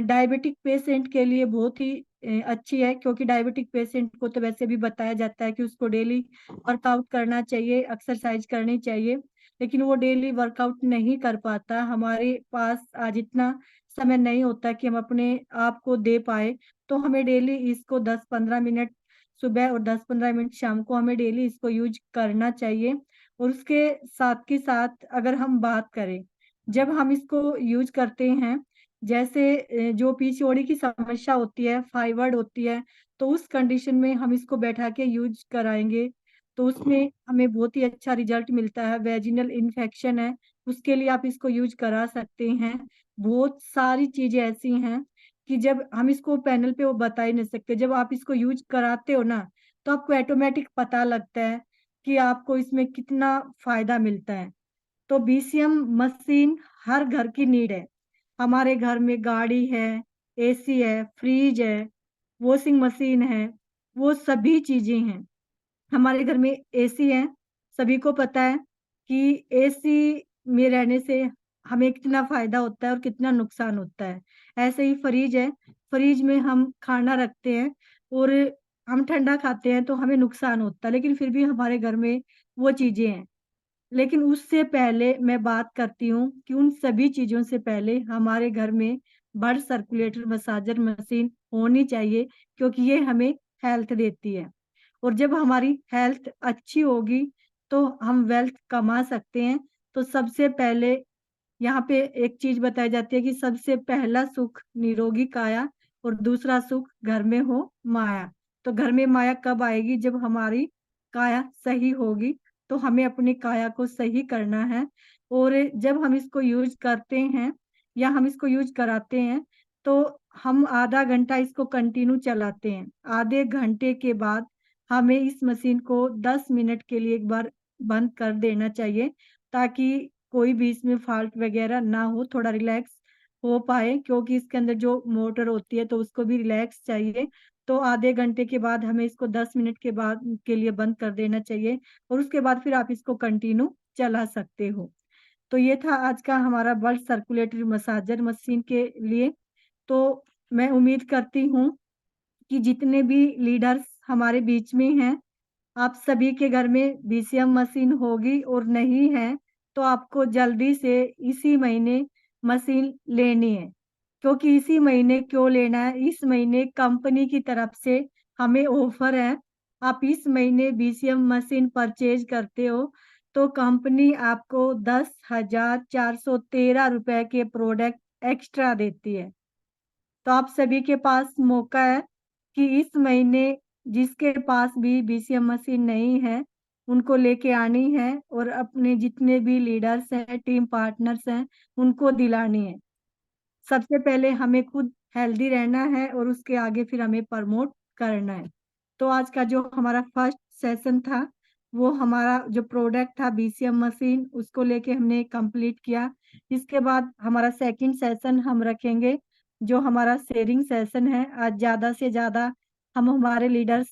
डायबिटिक पेशेंट के लिए बहुत ही अच्छी है, क्योंकि डायबिटिक पेशेंट को तो वैसे भी बताया जाता है कि उसको डेली वर्कआउट करना चाहिए, एक्सरसाइज करनी चाहिए, लेकिन वो डेली वर्कआउट नहीं कर पाता। हमारे पास आज इतना समय नहीं होता कि हम अपने आप को दे पाए, तो हमें डेली इसको 10-15 मिनट सुबह और 10-15 मिनट शाम को हमें डेली इसको यूज करना चाहिए। और उसके साथ के साथ अगर हम बात करें, जब हम इसको यूज करते हैं, जैसे जो पीसीओडी की समस्या होती है, फाइब्रॉइड होती है, तो उस कंडीशन में हम इसको बैठा के यूज कराएंगे तो उसमें हमें बहुत ही अच्छा रिजल्ट मिलता है। वेजिनल इन्फेक्शन है, उसके लिए आप इसको यूज करा सकते हैं। बहुत सारी चीजें ऐसी हैं कि जब हम इसको पैनल पे वो बता ही नहीं सकते, जब आप इसको यूज कराते हो ना तो आपको ऑटोमेटिक पता लगता है कि आपको इसमें कितना फायदा मिलता है। तो बीसीएम मशीन हर घर की नीड है। हमारे घर में गाड़ी है, एसी है, फ्रिज है, वॉशिंग मशीन है, वो सभी चीजें हैं। हमारे घर में एसी है, सभी को पता है कि एसी में रहने से हमें कितना फायदा होता है और कितना नुकसान होता है। ऐसे ही फ्रिज है, फ्रिज में हम खाना रखते हैं और हम ठंडा खाते हैं तो हमें नुकसान होता है, लेकिन फिर भी हमारे घर में वो चीजें हैं। लेकिन उससे पहले मैं बात करती हूँ कि उन सभी चीजों से पहले हमारे घर में ब्लड सर्कुलेटर मसाजर मशीन होनी चाहिए, क्योंकि ये हमें हेल्थ देती है। और जब हमारी हेल्थ अच्छी होगी तो हम वेल्थ कमा सकते हैं। तो सबसे पहले यहाँ पे एक चीज बताई जाती है कि सबसे पहला सुख निरोगी काया और दूसरा सुख घर में हो माया। तो घर में माया कब आएगी? जब हमारी काया सही होगी। तो हमें अपनी काया को सही करना है। और जब हम इसको यूज करते हैं या हम इसको यूज कराते हैं तो हम आधा घंटा इसको कंटिन्यू चलाते हैं। आधे घंटे के बाद हमें इस मशीन को 10 मिनट के लिए एक बार बंद कर देना चाहिए, ताकि कोई भी इसमें फॉल्ट वगैरह ना हो, थोड़ा रिलैक्स हो पाए, क्योंकि इसके अंदर जो मोटर होती है तो उसको भी रिलैक्स चाहिए। तो आधे घंटे के बाद हमें इसको 10 मिनट के बाद के लिए बंद कर देना चाहिए और उसके बाद फिर आप इसको कंटिन्यू चला सकते हो। तो ये था आज का हमारा ब्लड सर्कुलेटरी मसाजर मशीन के लिए। तो मैं उम्मीद करती हूँ कि जितने भी लीडर्स हमारे बीच में हैं, आप सभी के घर में बीसीएम मशीन होगी, और नहीं है तो आपको जल्दी से इसी महीने मशीन लेनी है। क्योंकि इसी महीने क्यों लेना है? इस महीने कंपनी की तरफ से हमें ऑफर है। आप इस महीने बीसीएम मशीन परचेज करते हो तो कंपनी आपको 10,413 के प्रोडक्ट एक्स्ट्रा देती है। तो आप सभी के पास मौका है कि इस महीने जिसके पास भी बीसीएम मशीन नहीं है उनको लेके आनी है और अपने जितने भी लीडर्स हैं, टीम पार्टनर्स हैं, उनको दिलानी है। सबसे पहले हमें खुद हेल्दी रहना है और उसके आगे फिर हमें प्रमोट करना है। तो आज का जो हमारा फर्स्ट सेशन था वो हमारा जो प्रोडक्ट था बीसीएम मशीन, उसको लेके हमने कंप्लीट किया। इसके बाद हमारा सेकंड सेशन हम रखेंगे जो हमारा शेयरिंग सेशन है। आज ज्यादा से ज्यादा हम हमारे लीडर्स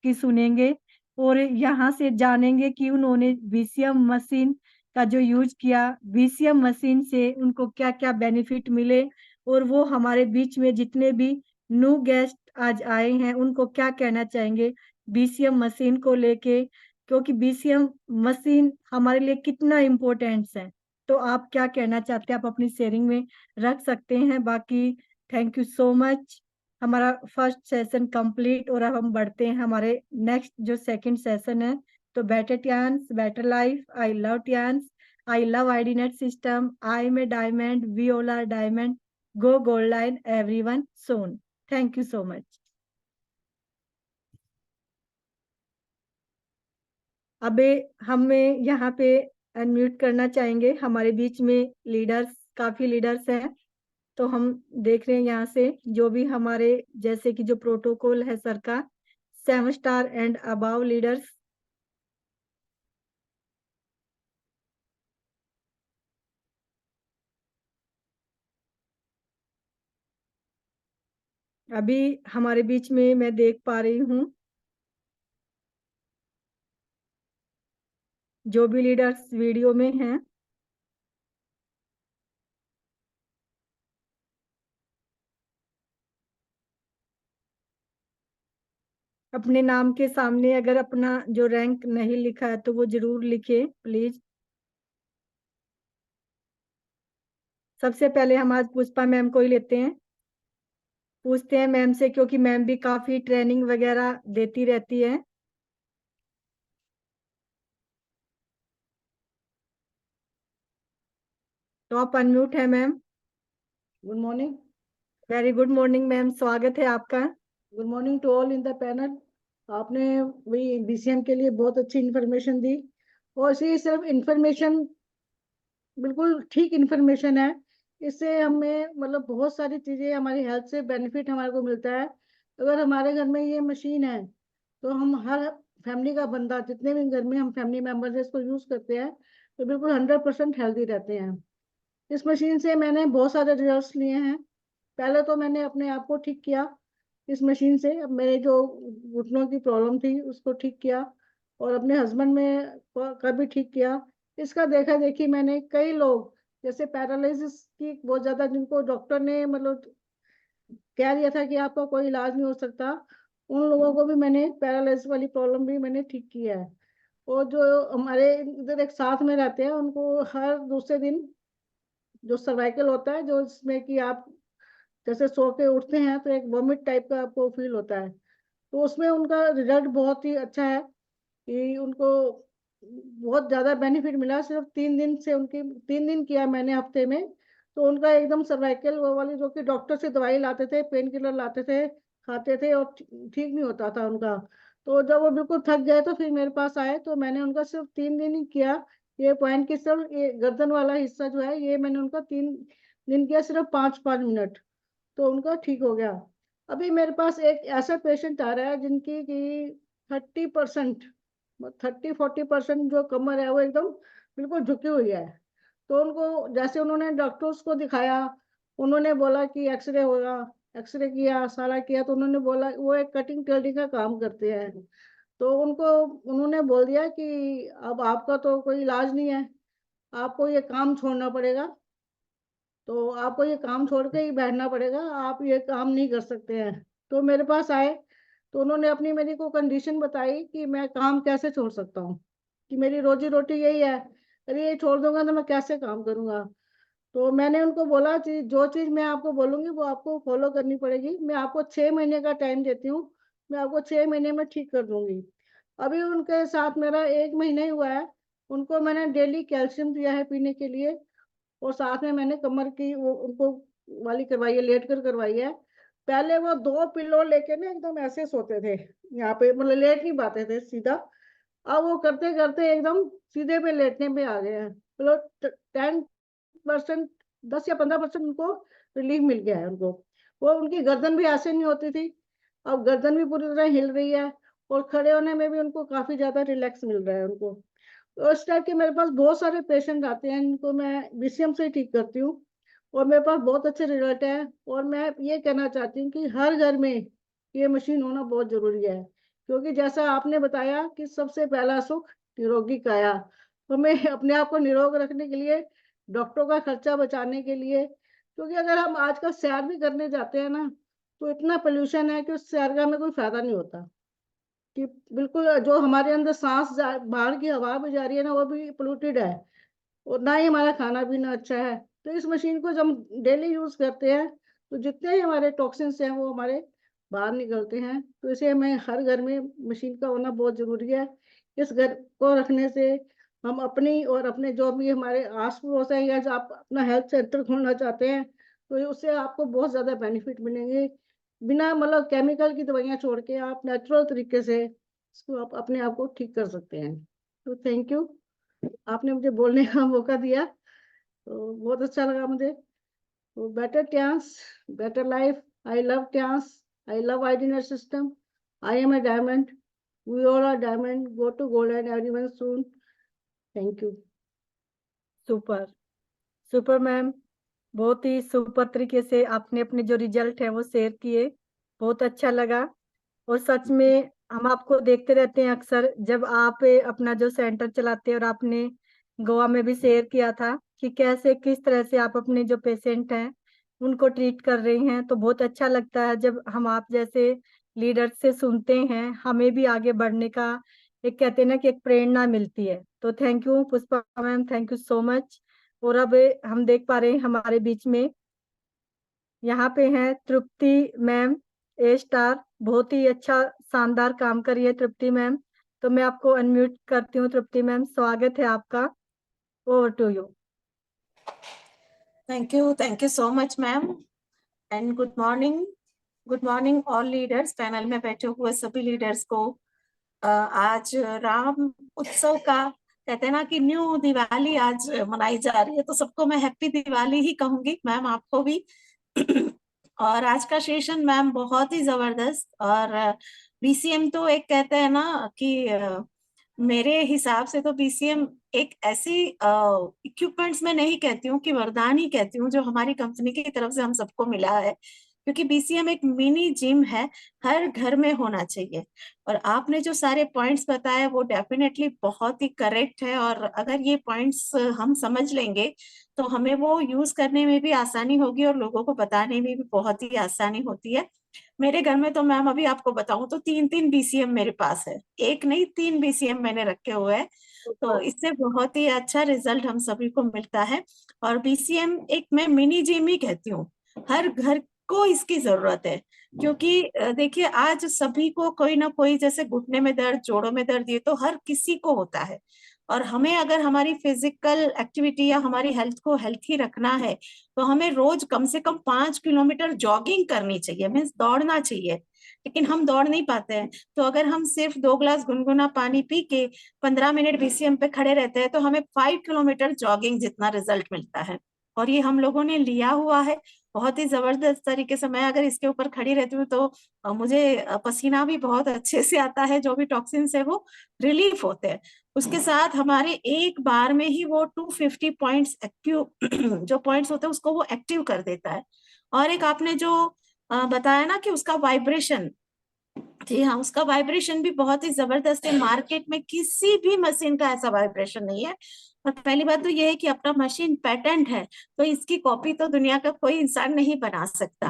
की सुनेंगे और यहाँ से जानेंगे कि उन्होंने बीसीएम मशीन का जो यूज किया, बीसीएम मशीन से उनको क्या क्या बेनिफिट मिले, और वो हमारे बीच में जितने भी न्यू गेस्ट आज आए हैं उनको क्या कहना चाहेंगे बीसीएम मशीन को लेके, क्योंकि बीसीएम मशीन हमारे लिए कितना इम्पोर्टेंट है। तो आप क्या कहना चाहते हैं, आप अपनी शेयरिंग में रख सकते हैं। बाकी थैंक यू सो मच। हमारा फर्स्ट सेशन कंप्लीट, और अब हम बढ़ते हैं हमारे नेक्स्ट जो सेकंड सेशन है। तो better Tiens, better life, I love Tiens, I love ID net system, I am a diamond, we all are diamond, go gold line everyone soon. Thank you so much. अबे हमें यहाँ पे अनम्यूट करना चाहेंगे, हमारे बीच में लीडर्स, काफी लीडर्स हैं। तो हम देख रहे हैं यहाँ से जो भी हमारे जैसे कि जो प्रोटोकॉल है सर का, 7 स्टार एंड अबाव लीडर्स। अभी हमारे बीच में मैं देख पा रही हूँ जो भी लीडर्स वीडियो में हैं, अपने नाम के सामने अगर अपना जो रैंक नहीं लिखा है तो वो जरूर लिखे प्लीज। सबसे पहले हम आज पुष्पा मैम को ही लेते हैं, पूछते हैं मैम से, क्योंकि मैम भी काफी ट्रेनिंग वगैरह देती रहती है। तो आप अनम्यूट है ma'am. Good morning. Very good morning ma'am, स्वागत है आपका। Good morning to all in the panel. आपने वही बीसीएम के लिए बहुत अच्छी इन्फॉर्मेशन दी, और ये सिर्फ इन्फॉर्मेशन बिल्कुल ठीक इन्फॉर्मेशन है। इससे हमें मतलब बहुत सारी चीज़ें, हमारी हेल्थ से बेनिफिट हमारे को मिलता है। अगर हमारे घर में ये मशीन है तो हम हर फैमिली का बंदा, जितने भी घर में हम फैमिली मेम्बर्स इसको यूज़ करते हैं, तो बिल्कुल 100% हेल्दी रहते हैं। इस मशीन से मैंने बहुत सारे रिजल्ट्स लिए हैं। पहले तो मैंने अपने आप को ठीक किया इस मशीन से, अब मेरे जो घुटनों की प्रॉब्लम थी उसको ठीक किया, और अपने हस्बैंड में का भी ठीक किया। इसका देखा देखी मैंने कई लोग, जैसे पैरालिसिस की बहुत ज़्यादा, जिनको डॉक्टर ने मतलब कह दिया था कि आपका कोई इलाज नहीं हो सकता, उन लोगों को भी मैंने पैरालिसिस वाली प्रॉब्लम भी मैंने ठीक किया है। और जो हमारे इधर एक साथ में रहते हैं उनको हर दूसरे दिन जो सर्वाइकल होता है, जो इसमें कि आप जैसे सो के उठते हैं तो एक वॉमिट टाइप का आपको फील होता है, तो उसमें उनका रिजल्ट बहुत ही अच्छा है कि उनको बहुत ज़्यादा बेनिफिट मिला। सिर्फ 3 दिन से उनकी, 3 दिन किया मैंने हफ्ते में, तो उनका एकदम सर्वाइकल वो वाली, जो कि डॉक्टर से दवाई लाते थे, पेन किलर लाते थे, खाते थे, और ठीक नहीं होता था उनका। तो जब वो बिल्कुल थक गए तो फिर मेरे पास आए, तो मैंने उनका सिर्फ 3 दिन ही किया। ये पॉइंट की सिर्फ ये गर्दन वाला हिस्सा जो है, ये मैंने उनका 3 दिन किया, सिर्फ 5-5 मिनट, तो उनका ठीक हो गया। अभी मेरे पास एक ऐसा पेशेंट आ रहा है जिनकी कि 30%, 30-40% जो कमर है वो एकदम बिल्कुल झुकी हुई है। तो उनको जैसे उन्होंने डॉक्टर्स को दिखाया, उन्होंने बोला कि एक्सरे होगा, एक्सरे किया, सारा किया, तो उन्होंने बोला, वो एक कटिंग टेलरिंग का काम करते हैं, तो उनको उन्होंने बोल दिया कि अब आपका तो कोई इलाज नहीं है, आपको ये काम छोड़ना पड़ेगा, तो आपको ये काम छोड़ के ही बैठना पड़ेगा, आप ये काम नहीं कर सकते हैं। तो मेरे पास आए, तो उन्होंने अपनी मेरी को कंडीशन बताई कि मैं काम कैसे छोड़ सकता हूँ, कि मेरी रोजी रोटी यही है, अरे ये छोड़ दूंगा तो मैं कैसे काम करूंगा। तो मैंने उनको बोला कि जो चीज़ मैं आपको बोलूँगी वो आपको फॉलो करनी पड़ेगी, मैं आपको 6 महीने का टाइम देती हूँ, मैं आपको 6 महीने में ठीक कर दूंगी। अभी उनके साथ मेरा 1 महीना ही हुआ है। उनको मैंने डेली कैल्शियम दिया है पीने के लिए, और साथ में मैंने कमर की वो उनको वाली करवाई है, लेट कर करवाई है। पहले वो 2 पिलो लेके ना एकदम ऐसे सोते थे, यहाँ पे मतलब लेट नहीं पाते थे सीधा। अब वो करते करते एकदम सीधे पे लेटने पे आ गए हैं, मतलब 10%, 10 या 15% उनको रिलीफ मिल गया है उनको। वो उनकी गर्दन भी ऐसे नहीं होती थी, अब गर्दन भी पूरी तरह हिल रही है, और खड़े होने में भी उनको काफी ज्यादा रिलैक्स मिल रहा है उनको। तो इस टाइप के मेरे पास बहुत सारे पेशेंट आते हैं, इनको मैं बीसीएम से ही ठीक करती हूँ, और मेरे पास बहुत अच्छे रिजल्ट है। और मैं ये कहना चाहती हूँ कि हर घर में ये मशीन होना बहुत जरूरी है, क्योंकि जैसा आपने बताया कि सबसे पहला सुख निरोगी काया, तो मैं अपने आप को निरोग रखने के लिए, डॉक्टरों का खर्चा बचाने के लिए, क्योंकि अगर हम आजकल सैर भी करने जाते हैं ना, तो इतना पोल्यूशन है कि उस सैर का हमें कोई फायदा नहीं होता, कि बिल्कुल जो हमारे अंदर बाहर की हवा भी जा रही है ना, वो भी पोल्यूटेड है, और ना ही हमारा खाना पीना अच्छा है। तो इस मशीन को जब हम डेली यूज करते हैं, तो जितने ही हमारे टॉक्सिन्स हैं वो हमारे बाहर निकलते हैं। तो इसे हमें हर घर में मशीन का होना बहुत जरूरी है। इस घर को रखने से हम अपनी और अपने जो भी हमारे आस पड़ोस है, या जो आप अपना हेल्थ सेंटर खोलना चाहते हैं, तो उससे आपको बहुत ज्यादा बेनिफिट मिलेंगे। बिना मतलब केमिकल की दवाइयाँ छोड़ के आप नेचुरल तरीके से इसको आप अपने आप को ठीक कर सकते हैं। तो थैंक यू, आपने मुझे बोलने का मौका दिया, तो बहुत अच्छा लगा मुझे। तो better chance, better life, I love chance, I love idiner system, I am a diamond, we all are diamond, go to gold and everyone soon. Thank you. Super super ma'am, बहुत ही सुपर तरीके से आपने अपने जो रिजल्ट है वो शेयर किए, बहुत अच्छा लगा। और सच में हम आपको देखते रहते हैं अक्सर, जब आप अपना जो सेंटर चलाते हैं, और आपने गोवा में भी शेयर किया था कि कैसे किस तरह से आप अपने जो पेशेंट हैं उनको ट्रीट कर रहे हैं, तो बहुत अच्छा लगता है जब हम आप जैसे लीडर से सुनते हैं, हमें भी आगे बढ़ने का एक कहते हैं ना कि एक प्रेरणा मिलती है। तो thank you Pushpa ma'am, thank you so much. और अब हम देख पा रहे हैं हमारे बीच में यहाँ पे हैं तृप्ति मैम, ए स्टार, बहुत ही अच्छा शानदार काम करी है तृप्ति मैम। तो मैं आपको अनम्यूट करती हूँ तृप्ति मैम, स्वागत है आपका, over to you. Thank you so much, ma'am. And good morning all leaders. Panel में बैठे हुए सभी लीडर्स को आज राम उत्सव का कहते हैं ना कि न्यू दिवाली आज मनाई जा रही है, तो सबको मैं हैप्पी दिवाली ही कहूंगी, मैम आपको भी। और आज का सेशन मैम बहुत ही जबरदस्त, और बीसीएम तो एक कहते हैं ना कि मेरे हिसाब से तो बीसीएम एक ऐसी इक्विपमेंट्स में नहीं कहती हूँ कि वरदान ही कहती हूँ, जो हमारी कंपनी की तरफ से हम सबको मिला है, क्योंकि बीसीएम एक मिनी जिम है, हर घर में होना चाहिए। और आपने जो सारे पॉइंट्स बताए वो डेफिनेटली बहुत ही करेक्ट है, और अगर ये पॉइंट्स हम समझ लेंगे तो हमें वो यूज करने में भी आसानी होगी और लोगों को बताने में भी बहुत ही आसानी होती है। मेरे घर में तो मैम अभी आपको बताऊं तो 3 बीसीएम मेरे पास है, एक नहीं 3 बीसीएम मैंने रखे हुए हैं, तो इससे बहुत ही अच्छा रिजल्ट हम सभी को मिलता है। और बीसीएम एक मैं मिनी जिम ही कहती हूँ, हर घर को इसकी जरूरत है, क्योंकि देखिए आज सभी को कोई ना कोई, जैसे घुटने में दर्द, जोड़ों में दर्द, ये तो हर किसी को होता है। और हमें अगर हमारी फिजिकल एक्टिविटी या हमारी हेल्थ को हेल्थी रखना है, तो हमें रोज कम से कम 5 किलोमीटर जॉगिंग करनी चाहिए, मीन्स दौड़ना चाहिए। लेकिन हम दौड़ नहीं पाते हैं, तो अगर हम सिर्फ 2 गिलास गुनगुना पानी पी के 15 मिनट बीसीएम पे खड़े रहते हैं, तो हमें 5 किलोमीटर जॉगिंग जितना रिजल्ट मिलता है। और ये हम लोगों ने लिया हुआ है बहुत ही जबरदस्त तरीके से। मैं अगर इसके ऊपर खड़ी रहती हूँ तो मुझे पसीना भी बहुत अच्छे से आता है, जो भी टॉक्सिन्स है वो रिलीफ होते हैं। उसके साथ हमारे एक बार में ही वो 250 पॉइंट्स एक्टिव जो पॉइंट्स होते हैं उसको वो एक्टिव कर देता है। और एक आपने जो बताया ना कि उसका वाइब्रेशन, जी हाँ, उसका वाइब्रेशन भी बहुत ही जबरदस्त है, मार्केट में किसी भी मशीन का ऐसा वाइब्रेशन नहीं है। और पहली बात तो ये है कि अपना मशीन पेटेंट है, तो इसकी कॉपी तो दुनिया का कोई इंसान नहीं बना सकता।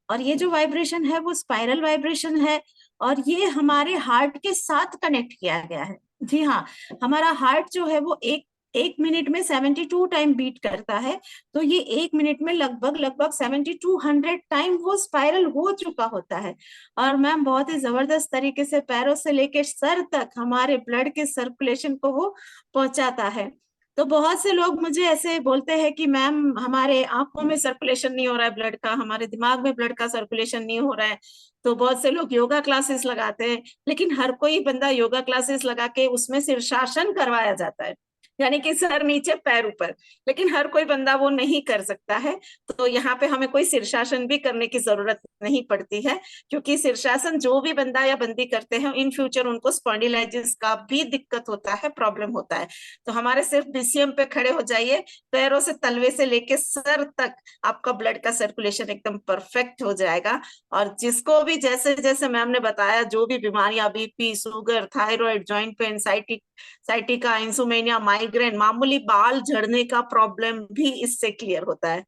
और ये जो वाइब्रेशन है वो स्पाइरल वाइब्रेशन है, और ये हमारे हार्ट के साथ कनेक्ट किया गया है। जी हाँ, हमारा हार्ट जो है वो एक मिनट में 72 टाइम बीट करता है, तो ये 1 मिनट में लगभग 7200 टाइम वो स्पाइरल हो चुका होता है। और मैम बहुत ही जबरदस्त तरीके से पैरों से लेके सर तक हमारे ब्लड के सर्कुलेशन को वो पहुंचाता है। तो बहुत से लोग मुझे ऐसे बोलते हैं कि मैम हमारे आंखों में सर्कुलेशन नहीं हो रहा है ब्लड का, हमारे दिमाग में ब्लड का सर्कुलेशन नहीं हो रहा है। तो बहुत से लोग योगा क्लासेस लगाते हैं, लेकिन हर कोई बंदा योगा क्लासेस लगा के उसमें शीर्षासन करवाया जाता है, यानी कि सर नीचे पैर ऊपर, लेकिन हर कोई बंदा वो नहीं कर सकता है। तो यहाँ पे हमें कोई शीर्षासन भी करने की जरूरत नहीं पड़ती है, क्योंकि शीर्षासन जो भी बंदा या बंदी करते हैं इन फ्यूचर उनको स्पॉन्डिलाइटिस का भी दिक्कत होता है, प्रॉब्लम होता है। तो हमारे सिर्फ बीसीएम पे खड़े हो जाइए, पैरों से तलवे से लेके सर तक आपका ब्लड का सर्कुलेशन एकदम परफेक्ट हो जाएगा। और जिसको भी जैसे जैसे मैम ने बताया, जो भी बीमारियां, BP, sugar, thyroid, joint pain, sciatica, insomnia, migraine, मामूली बाल झड़ने का प्रॉब्लम भी इससे क्लियर होता है।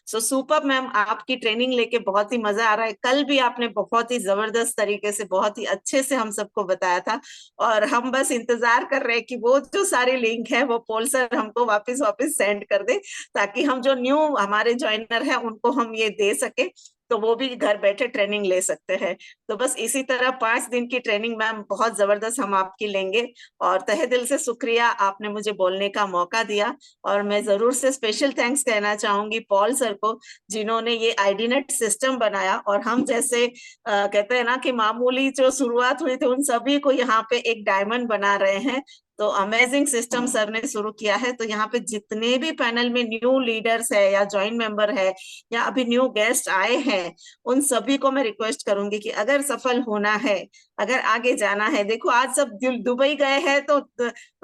सो सुपर मैम, आपकी ट्रेनिंग लेके बहुत ही मजा आ रहा है। कल भी आपने बहुत ही जबरदस्त तरीके से, बहुत ही अच्छे से हम सबको बताया था, और हम बस इंतजार कर रहे हैं कि वो जो सारे लिंक है वो पोल सर हमको वापस वापस सेंड कर दे, ताकि हम जो न्यू हमारे ज्वाइनर है उनको हम ये दे सके, तो वो भी घर बैठे ट्रेनिंग ले सकते हैं। तो बस इसी तरह 5 दिन की ट्रेनिंग मैम बहुत जबरदस्त हम आपकी लेंगे। और तहे दिल से शुक्रिया, आपने मुझे बोलने का मौका दिया। और मैं जरूर से स्पेशल थैंक्स कहना चाहूंगी पॉल सर को, जिन्होंने ये आईडीनेट सिस्टम बनाया, और हम जैसे कहते हैं ना कि मामूली जो शुरुआत हुई थी उन सभी को यहाँ पे एक डायमंड बना रहे हैं। तो अमेजिंग सिस्टम सर ने शुरू किया है। तो यहाँ पे जितने भी पैनल में न्यू लीडर्स है या ज्वाइंट मेंबर है या अभी न्यू गेस्ट आए हैं, उन सभी को मैं रिक्वेस्ट करूंगी कि अगर सफल होना है, अगर आगे जाना है, देखो आज सब दुबई गए हैं तो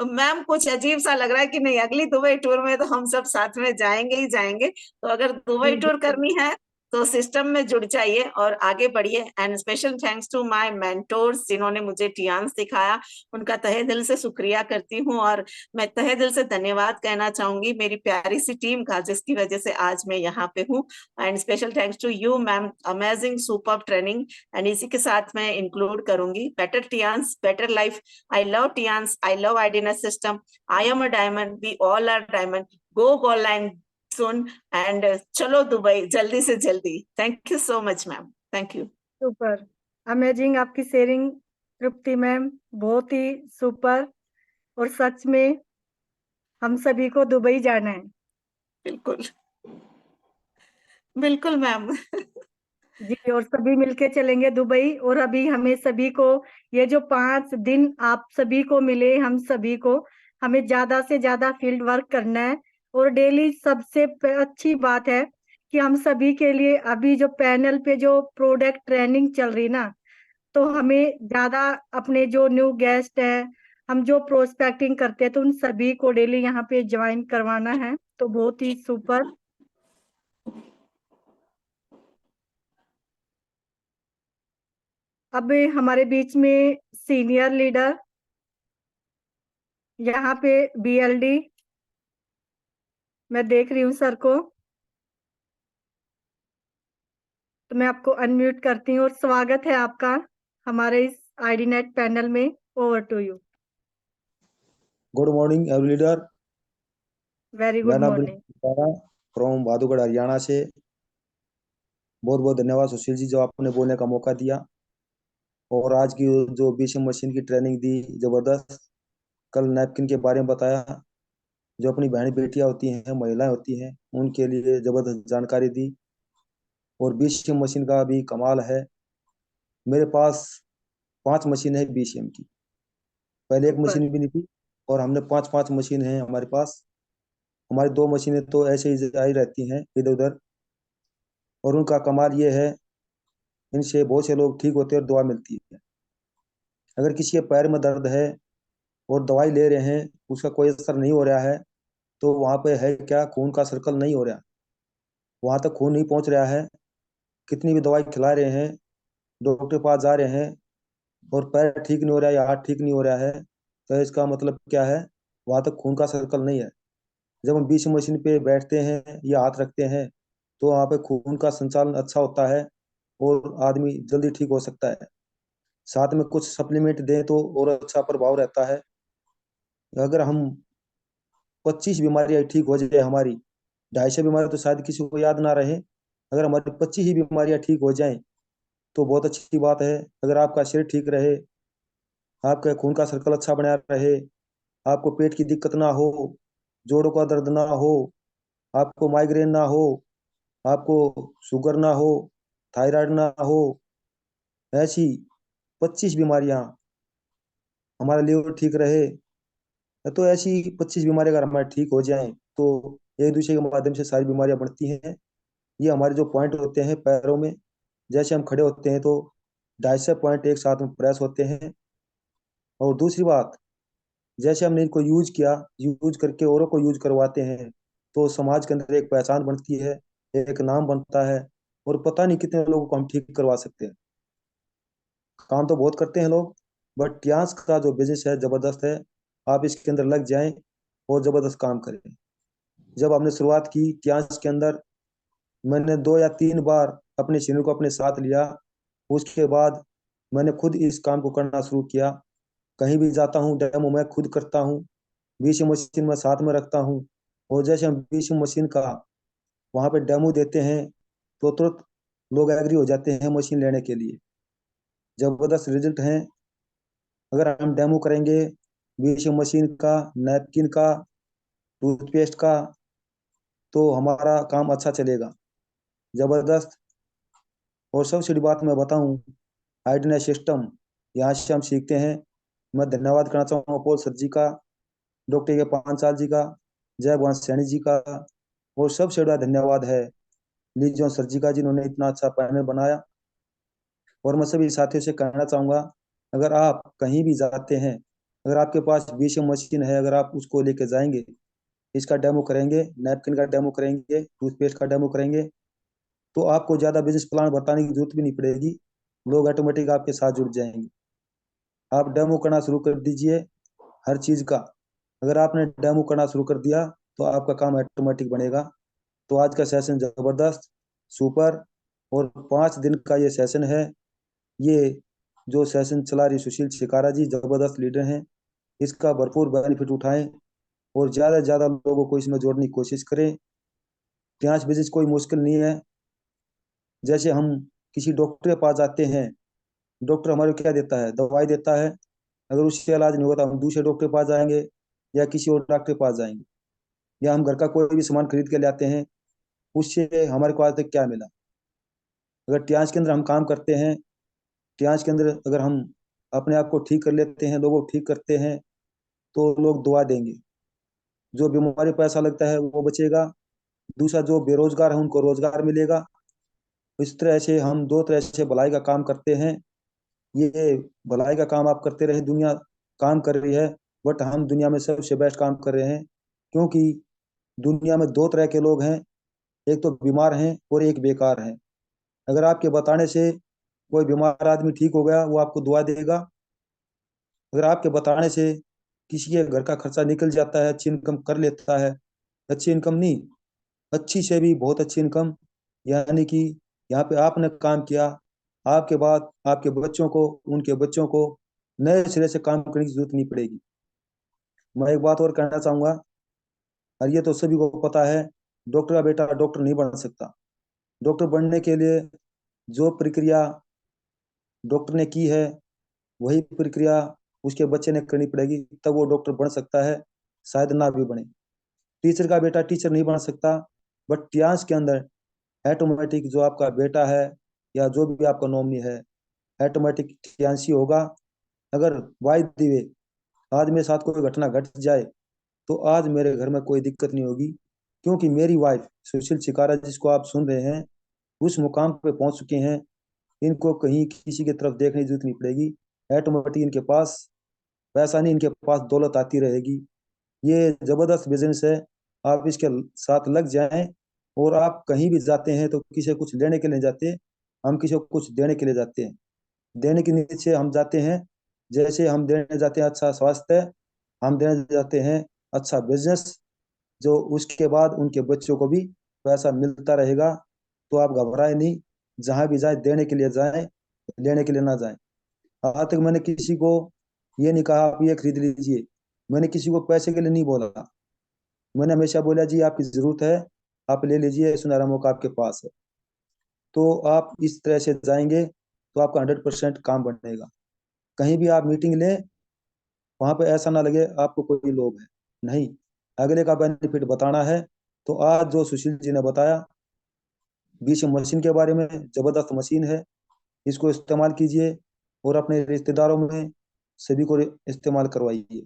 मैम कुछ अजीब सा लग रहा है कि नहीं, अगली दुबई टूर में तो हम सब साथ में जाएंगे ही जाएंगे। तो अगर दुबई जी टूर बिल्कुल। करनी है तो सिस्टम में जुड़ जाइए और आगे बढ़िए। And special thanks to my mentors, जिन्होंने मुझे टियान सिखाया, उनका तहे दिल से शुक्रिया करती हूँ। और मैं तहे दिल से धन्यवाद कहना चाहूंगी मेरी प्यारी सी टीम का, जिसकी वजह से आज मैं यहाँ पे हूँ। And special thanks to you ma'am, amazing super training. And इसी के साथ मैं इंक्लूड करूंगी better Tiens, better life. I love Tiens, I love ID ness system, I am a diamond, we all are diamond, go gold and soon, and चलो दुबई जल्दी से जल्दी। Thank you so much ma'am, thank you. Super, amazing आपकी शेयरिंग तृप्ति मैम, बहुत ही सुपर। और सच में हम सभी को दुबई जाना है। बिल्कुल बिल्कुल मैम जी, और सभी मिलके चलेंगे दुबई। और अभी हमें सभी को ये जो 5 दिन आप सभी को मिले, हम सभी को, हमें ज्यादा से ज्यादा फील्ड वर्क करना है। और डेली सबसे अच्छी बात है कि हम सभी के लिए अभी जो पैनल पे जो प्रोडक्ट ट्रेनिंग चल रही ना, तो हमें ज्यादा अपने जो न्यू गेस्ट है, हम जो प्रोस्पेक्टिंग करते हैं, तो उन सभी को डेली यहाँ पे ज्वाइन करवाना है। तो बहुत ही सुपर। अब हमारे बीच में सीनियर लीडर यहाँ पे बीएलडी, मैं देख रही हूँ सर को, तो मैं आपको अनम्यूट करती हूँ। और स्वागत है आपका हमारे इस आईडीनेट पैनल में। Over to you. Good morning every leader. Very मेरा गुड नाम मॉर्निंग। फ्रॉम भादुगढ़ हरियाणा से। बहुत बहुत धन्यवाद सुशील जी, जो आपने बोलने का मौका दिया। और आज की जो बीसीएम मशीन की ट्रेनिंग दी, जबरदस्त। कल नैपकिन के बारे में बताया, जो अपनी बहन बेटियां होती हैं, महिलाएं होती हैं, उनके लिए जबरदस्त जानकारी दी। और बीसीएम मशीन का भी कमाल है। मेरे पास 5 मशीन है बीसीएम की। पहले एक सुपर। मशीन भी नहीं थी, और हमने 5 5 मशीन है हमारे पास। हमारी 2 मशीनें तो ऐसे ही आई रहती हैं इधर उधर। और उनका कमाल ये है, इनसे बहुत से लोग ठीक होते हैं और दवा मिलती है। अगर किसी के पैर में दर्द है और दवाई ले रहे हैं, उसका कोई असर नहीं हो रहा है, तो वहां पे है क्या, खून का सर्कल नहीं हो रहा, वहां तक खून नहीं पहुंच रहा है। कितनी भी दवाई खिला रहे हैं, डॉक्टर के पास जा रहे हैं, और पैर ठीक नहीं हो रहा है या हाथ ठीक नहीं हो रहा है, तो इसका मतलब क्या है, वहां तक खून का सर्कल नहीं है। जब हम बीच मशीन पे बैठते हैं या हाथ रखते हैं, तो वहां पे खून का संचालन अच्छा होता है और आदमी जल्दी ठीक हो सकता है। साथ में कुछ सप्लीमेंट दें तो और अच्छा प्रभाव रहता है। अगर हम 25 बीमारियां ठीक हो जाए हमारी, 250 बीमारी तो शायद किसी को याद ना रहे, अगर हमारी 25 ही बीमारियां ठीक हो जाएं तो बहुत अच्छी बात है। अगर आपका शरीर ठीक रहे, आपका खून का सर्कल अच्छा बना रहे, आपको पेट की दिक्कत ना हो, जोड़ों का दर्द ना हो, आपको माइग्रेन ना हो, आपको शुगर ना हो, थायराइड ना हो, ऐसी 25 बीमारियां, हमारा लीवर ठीक रहे, तो ऐसी 25 बीमारियां अगर हमारे ठीक हो जाएं तो एक दूसरे के माध्यम से सारी बीमारियां बढ़ती हैं। ये हमारे जो पॉइंट होते हैं पैरों में, जैसे हम खड़े होते हैं तो 250 पॉइंट एक साथ में प्रेस होते हैं। और दूसरी बात, जैसे हमने इनको यूज किया, यूज करके औरों को यूज करवाते हैं, तो समाज के अंदर एक पहचान बनती है, एक नाम बनता है, और पता नहीं कितने लोगों को हम ठीक करवा सकते हैं। काम तो बहुत करते हैं लोग, बट ट्यांस का जो बिजनेस है जबरदस्त है। आप इसके अंदर लग जाएं और जबरदस्त काम करें। जब हमने शुरुआत की ट्यांस के अंदर, मैंने 2 या 3 बार अपने सीनियर को अपने साथ लिया। उसके बाद मैंने खुद इस काम को करना शुरू किया। कहीं भी जाता हूँ डेमो मैं खुद करता हूँ, बीसी मशीन में साथ में रखता हूँ। और जैसे हम बीसी मशीन का वहाँ पे डेमो देते हैं तो तुरंत लोग एग्री हो जाते हैं मशीन लेने के लिए। जबरदस्त रिजल्ट हैं। अगर हम डेमो करेंगे बीसी मशीन का, नैपकिन का, टूथपेस्ट का, तो हमारा काम अच्छा चलेगा, जबरदस्त। और सबसे बड़ी बात मैं बताऊं, आइडनेस सिस्टम यहाँ से हम सीखते हैं। मैं धन्यवाद करना चाहूँगा पॉल सर जी का, डॉक्टर के पांचाल जी का, जय भगवान सैनी जी का। और सबसे बड़ा धन्यवाद है लीजॉन सर जी का, जिन्होंने इतना अच्छा पैनल बनाया। और मैं सभी साथियों से कहना चाहूंगा, अगर आप कहीं भी जाते हैं, अगर आपके पास बीसी मशीन है, अगर आप उसको लेके जाएंगे, इसका डेमो करेंगे, नैपकिन का डेमो करेंगे, टूथपेस्ट का डेमो करेंगे, तो आपको ज्यादा बिजनेस प्लान बताने की जरूरत भी नहीं पड़ेगी। लोग ऑटोमेटिक आपके साथ जुड़ जाएंगे। आप डेमो करना शुरू कर दीजिए हर चीज का। अगर आपने डेमो करना शुरू कर दिया तो आपका काम ऑटोमेटिक बनेगा। तो आज का सेशन जबरदस्त, सुपर। और 5 दिन का ये सेशन है। ये जो सेशन चला रही सुशील शिकारा जी, जबरदस्त लीडर हैं। इसका भरपूर बेनिफिट उठाएं और ज्यादा से ज्यादा लोगों को इसमें जोड़ने की कोशिश करें। ट्यांश बिजनेस कोई मुश्किल नहीं है। जैसे हम किसी डॉक्टर के पास जाते हैं, डॉक्टर हमारे को क्या देता है, दवाई देता है। अगर उससे इलाज नहीं होता हम दूसरे डॉक्टर के पास जाएंगे या किसी और डॉक्टर के पास जाएंगे। या हम घर का कोई भी सामान खरीद के लाते हैं, उससे हमारे को आज तक क्या मिला। अगर ट्यांश के अंदर हम काम करते हैं, ट्यांश के अंदर अगर हम अपने आप को ठीक कर लेते हैं, लोगों को ठीक करते हैं, तो लोग दुआ देंगे। जो बीमारी पैसा लगता है वो बचेगा, दूसरा जो बेरोजगार है उनको रोजगार मिलेगा। इस तरह से हम 2 तरह से भलाई का काम करते हैं। ये भलाई का काम आप करते रहे, दुनिया काम कर रही है, बट हम दुनिया में सबसे बेस्ट काम कर रहे हैं। क्योंकि दुनिया में 2 तरह के लोग हैं, एक तो बीमार हैं और एक बेकार हैं। अगर आपके बताने से कोई बीमार आदमी ठीक हो गया, वो आपको दुआ देगा। अगर आपके बताने से किसी के घर का खर्चा निकल जाता है, अच्छी इनकम कर लेता है, अच्छी इनकम नहीं, अच्छी से भी बहुत अच्छी इनकम, यानी कि यहाँ पे आपने काम किया, आपके बाद आपके बच्चों को, उनके बच्चों को नए सिरे से काम करने की जरूरत नहीं पड़ेगी। मैं एक बात और कहना चाहूंगा, और ये तो सभी को पता है, डॉक्टर का बेटा डॉक्टर नहीं बन सकता। डॉक्टर बनने के लिए जो प्रक्रिया डॉक्टर ने की है, वही प्रक्रिया उसके बच्चे ने करनी पड़ेगी, तब वो डॉक्टर बन सकता है, शायद ना भी बने। टीचर का बेटा टीचर नहीं बन सकता, बट ट्यांश के अंदर ऑटोमेटिक जो आपका बेटा है या जो भी आपका नॉमिनी है, ऑटोमेटिक ट्यांशी होगा। अगर बाय द वे आज मेरे साथ कोई घटना घट जाए, तो आज मेरे घर में कोई दिक्कत नहीं होगी, क्योंकि मेरी वाइफ सुशील शिकारा जिसको आप सुन रहे हैं, उस मुकाम पे पहुंच चुके हैं। इनको कहीं किसी की तरफ देखने की जरूरत नहीं पड़ेगी। ऑटोमेटिक इनके पास पैसा नहीं, इनके पास दौलत आती रहेगी। ये जबरदस्त बिजनेस है, आप इसके साथ लग जाएं। और आप कहीं भी जाते हैं तो किसी को कुछ लेने के लिए जाते हैं, हम किसी को कुछ देने के लिए जाते हैं। देने के नीचे से हम जाते हैं, जैसे हम देने जाते हैं अच्छा स्वास्थ्य, हम देने जाते हैं अच्छा बिजनेस, जो उसके बाद उनके बच्चों को भी पैसा मिलता रहेगा। तो आप घबराए नहीं, जहां भी जाए देने के लिए जाएं, लेने के लिए ना जाएं। आज तक मैंने किसी को ये नहीं कहा आप ये खरीद लीजिए, मैंने किसी को पैसे के लिए नहीं बोला। मैंने हमेशा बोला जी आपकी जरूरत है, आप ले लीजिए, सुनहरा मौका आपके पास है। तो आप इस तरह से जाएंगे तो आपका 100% काम बनेगा। कहीं भी आप मीटिंग लें, वहां पे ऐसा ना लगे आपको कोई लोभ है, नहीं, अगले का बेनिफिट बताना है। तो आज जो सुशील जी ने बताया बीच मशीन के बारे में, जबरदस्त मशीन है, इसको इस्तेमाल कीजिए और अपने रिश्तेदारों में सभी को इस्तेमाल करवाइए।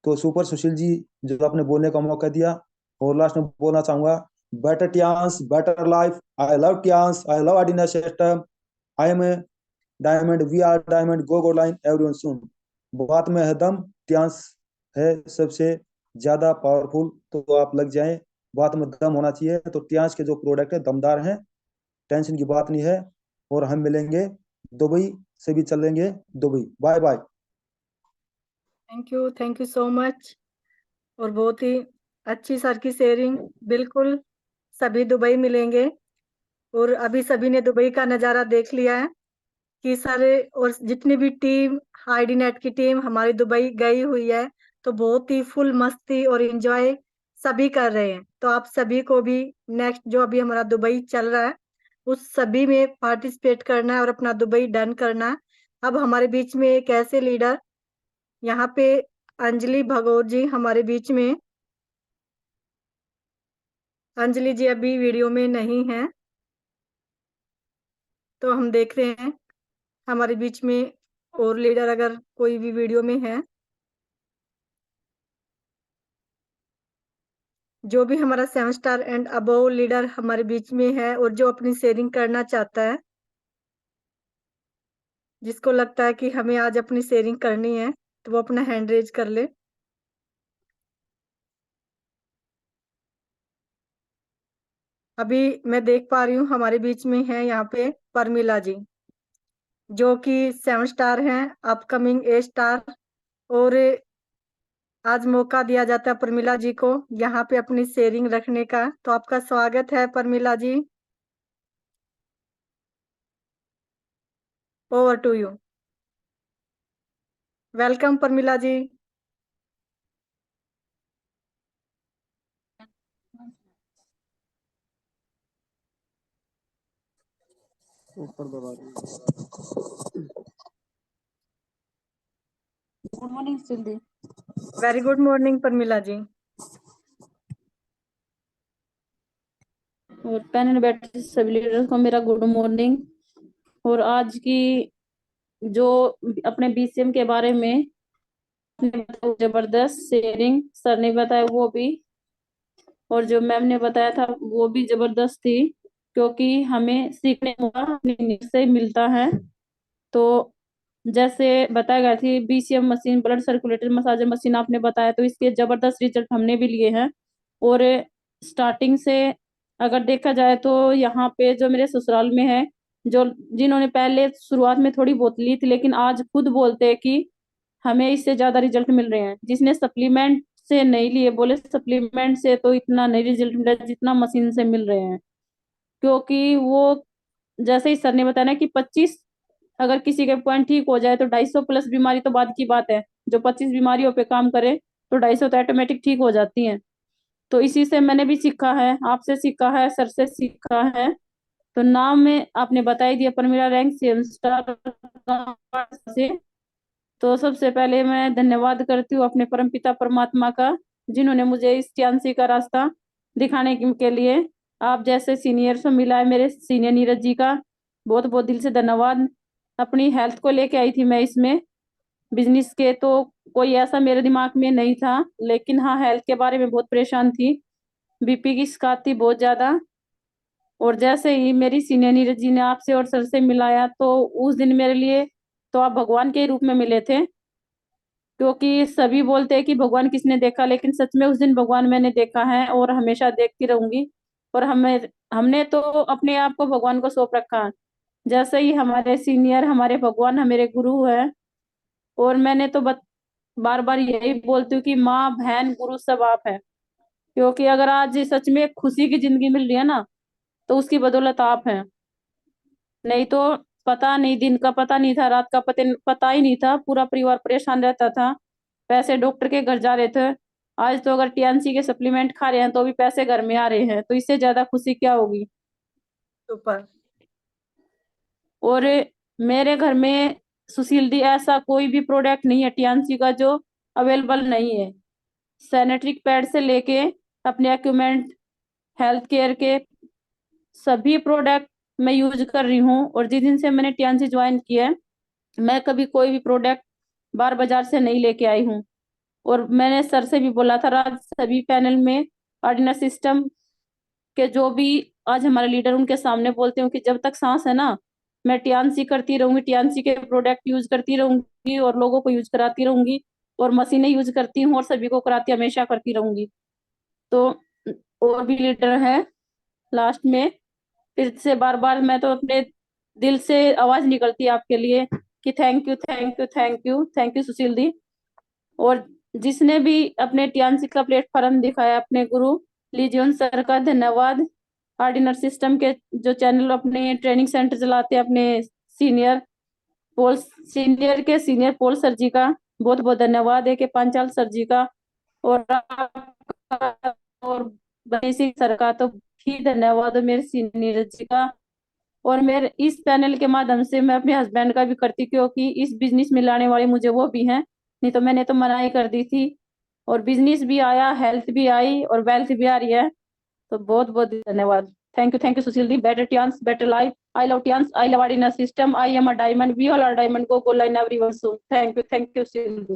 तो सुपर सुशील जी जो आपने बोलने का मौका दिया, और लास्ट में बोलना चाहूंगा, better Tiens better life, I love Tiens, I love ordinary system, I am a diamond, we are diamond, go go line everyone soon. बात में है दम, टियांस है सबसे ज्यादा पावरफुल, तो आप लग जाएं, बात में दम होना चाहिए। तो टियांस के जो प्रोडक्ट है दमदार हैं, टेंशन की बात नहीं है। और हम मिलेंगे दुबई से भी चलेंगे Dubai. Bye bye. Thank you so much. और बहुत ही अच्छी सर की शेयरिंग। बिल्कुल सभी दुबई मिलेंगे, और अभी सभी ने दुबई का नज़ारा देख लिया है कि सर और जितनी भी टीम, आईडी नेट की टीम हमारी दुबई गई हुई है, तो बहुत ही फुल मस्ती और एंजॉय सभी कर रहे हैं। तो आप सभी को भी नेक्स्ट जो अभी हमारा दुबई चल रहा है उस सभी में पार्टिसिपेट करना है और अपना दुबई डन करना है। अब हमारे बीच में एक ऐसे लीडर, यहाँ पे अंजलि भगोर जी हमारे बीच में। अंजलि जी अभी वीडियो में नहीं है, तो हम देख रहे हैं हमारे बीच में और लीडर अगर कोई भी वीडियो में है, जो भी हमारा 7 स्टार एंड अबव लीडर हमारे बीच में है और जो अपनी शेयरिंग करना चाहता है, जिसको लगता है कि हमें आज अपनी शेयरिंग करनी है, तो वो अपना हैंड रेज कर ले। अभी मैं देख पा रही हूँ हमारे बीच में है यहाँ पे परमिला जी, जो कि 7 स्टार हैं, अपकमिंग ए स्टार। और आज मौका दिया जाता है परमिला जी को यहाँ पे अपनी शेयरिंग रखने का, तो आपका स्वागत है Parmila ji. Over to you. Welcome Parmila ji. Good morning Sindhi. Very good morning Parmila ji. और पैनल में बैठे सभी लीडर्स को मेरा गुड मॉर्निंग। और आज की जो अपने बीसीएम के बारे में जबरदस्त शेयरिंग सर ने बताया वो भी, और जो मैम ने बताया था वो भी जबरदस्त थी, क्योंकि हमें सीखने को अपनी नीड से मिलता है। तो जैसे बताया गया थी BCM machine, blood circulator massager machine आपने बताया, तो इसके जबरदस्त रिजल्ट हमने भी लिए हैं। और स्टार्टिंग से अगर देखा जाए तो यहाँ पे जो मेरे ससुराल में है, जो जिन्होंने पहले शुरुआत में थोड़ी बहुत ली थी, लेकिन आज खुद बोलते हैं कि हमें इससे ज्यादा रिजल्ट मिल रहे हैं। जिसने सप्लीमेंट से नहीं लिए, बोले सप्लीमेंट से तो इतना नहीं रिजल्ट मिल रहा जितना मशीन से मिल रहे हैं। क्योंकि वो जैसे ही सर ने बताया ना कि 25 अगर किसी के पॉइंट ठीक हो जाए तो 250 प्लस बीमारी तो बाद की बात है, जो 25 बीमारियों पे काम करे तो 250 तो ऑटोमेटिक ठीक हो जाती हैं। तो इसी से मैंने भी सीखा है, आपसे सीखा है, सर से सीखा है। तो नाम में आपने बता ही दिया, पर मेरा रैंक 7 स्टार से। तो सबसे पहले मैं धन्यवाद करती हूँ अपने परमपिता परमात्मा का, जिन्होंने मुझे इस चांसी का रास्ता दिखाने के लिए आप जैसे सीनियर से मिला है। मेरे सीनियर नीरज जी का बहुत बहुत दिल से धन्यवाद। अपनी हेल्थ को लेके आई थी मैं इसमें बिजनेस के, तो कोई ऐसा मेरे दिमाग में नहीं था, लेकिन हाँ हेल्थ के बारे में बहुत परेशान थी, बीपी की शिकायत थी बहुत ज्यादा। और जैसे ही मेरी सीनियर नीरज जी ने आपसे और सर से मिलाया, तो उस दिन मेरे लिए तो आप भगवान के रूप में मिले थे। क्योंकि सभी बोलते हैं कि भगवान किसने देखा, लेकिन सच में उस दिन भगवान मैंने देखा है और हमेशा देखती रहूंगी। और हमने तो अपने आप को भगवान को सौंप रखा, जैसे ही हमारे सीनियर हमारे भगवान हमारे गुरु है। और मैंने तो बार बार यही बोलती हूँ कि माँ बहन गुरु सब आप है। क्योंकि अगर आज सच में खुशी की जिंदगी मिल रही है ना, तो उसकी बदौलत आप हैं। नहीं तो पता नहीं, दिन का पता नहीं था, रात का पता ही नहीं था, पूरा परिवार परेशान रहता था, पैसे डॉक्टर के घर जा रहे थे। आज तो अगर टीएनसी के सप्लीमेंट खा रहे हैं तो भी पैसे घर में आ रहे हैं, तो इससे ज्यादा खुशी क्या होगी। सुपर। और मेरे घर में सुशील दी ऐसा कोई भी प्रोडक्ट नहीं है टीएनसी का जो अवेलेबल नहीं है। सैनिटरी पैड से लेके अपने इक्विपमेंट, हेल्थ केयर के सभी प्रोडक्ट मैं यूज कर रही हूँ। और जिस दिन से मैंने टीएनसी ज्वाइन किया है, मैं कभी कोई भी प्रोडक्ट बार बाजार से नहीं लेके आई हूँ। और मैंने सर से भी बोला था आज सभी पैनल में ऑर्डिनरी सिस्टम के जो भी आज हमारे लीडर उनके सामने बोलते हूँ कि जब तक सांस है ना, मैं टीएनसी करती रहूंगी, टीएनसी के प्रोडक्ट यूज करती रहूंगी और लोगों को यूज कराती रहूंगी और मशीनें यूज करती हूँ और सभी को कराती हमेशा करती रहूंगी। तो और भी लीडर हैं लास्ट में, फिर से बार बार मैं तो अपने दिल से आवाज निकलती है आपके लिए कि thank you thank you thank you thank you Sushil di. और जिसने भी अपने टीएनसी का प्लेटफॉर्म दिखाया, अपने गुरु लीजियन सर का धन्यवाद। ऑर्डिनर सिस्टम के जो चैनल अपने ट्रेनिंग सेंटर चलाते हैं, अपने सीनियर पोल सर जी का बहुत बहुत धन्यवाद है, कि पांचाल सर जी का और आपका और बनी सिंह सर का तो भी धन्यवाद है, मेरे सीनियर जी का। और मेरे इस पैनल के माध्यम से मैं अपने हस्बैंड का भी करती, क्योंकि इस बिजनेस में लाने वाले मुझे वो भी हैं, नहीं तो मैंने तो मना ही कर दी थी। और बिजनेस भी आया, हेल्थ भी आई और वेल्थ भी आ रही है। तो बहुत बहुत धन्यवाद। Thank you Sushil di. Better Tiens better life. I love Tiens, I love ordinary system, I am a diamond, we all are diamond, go go line everyone soon. Thank you Sushil di.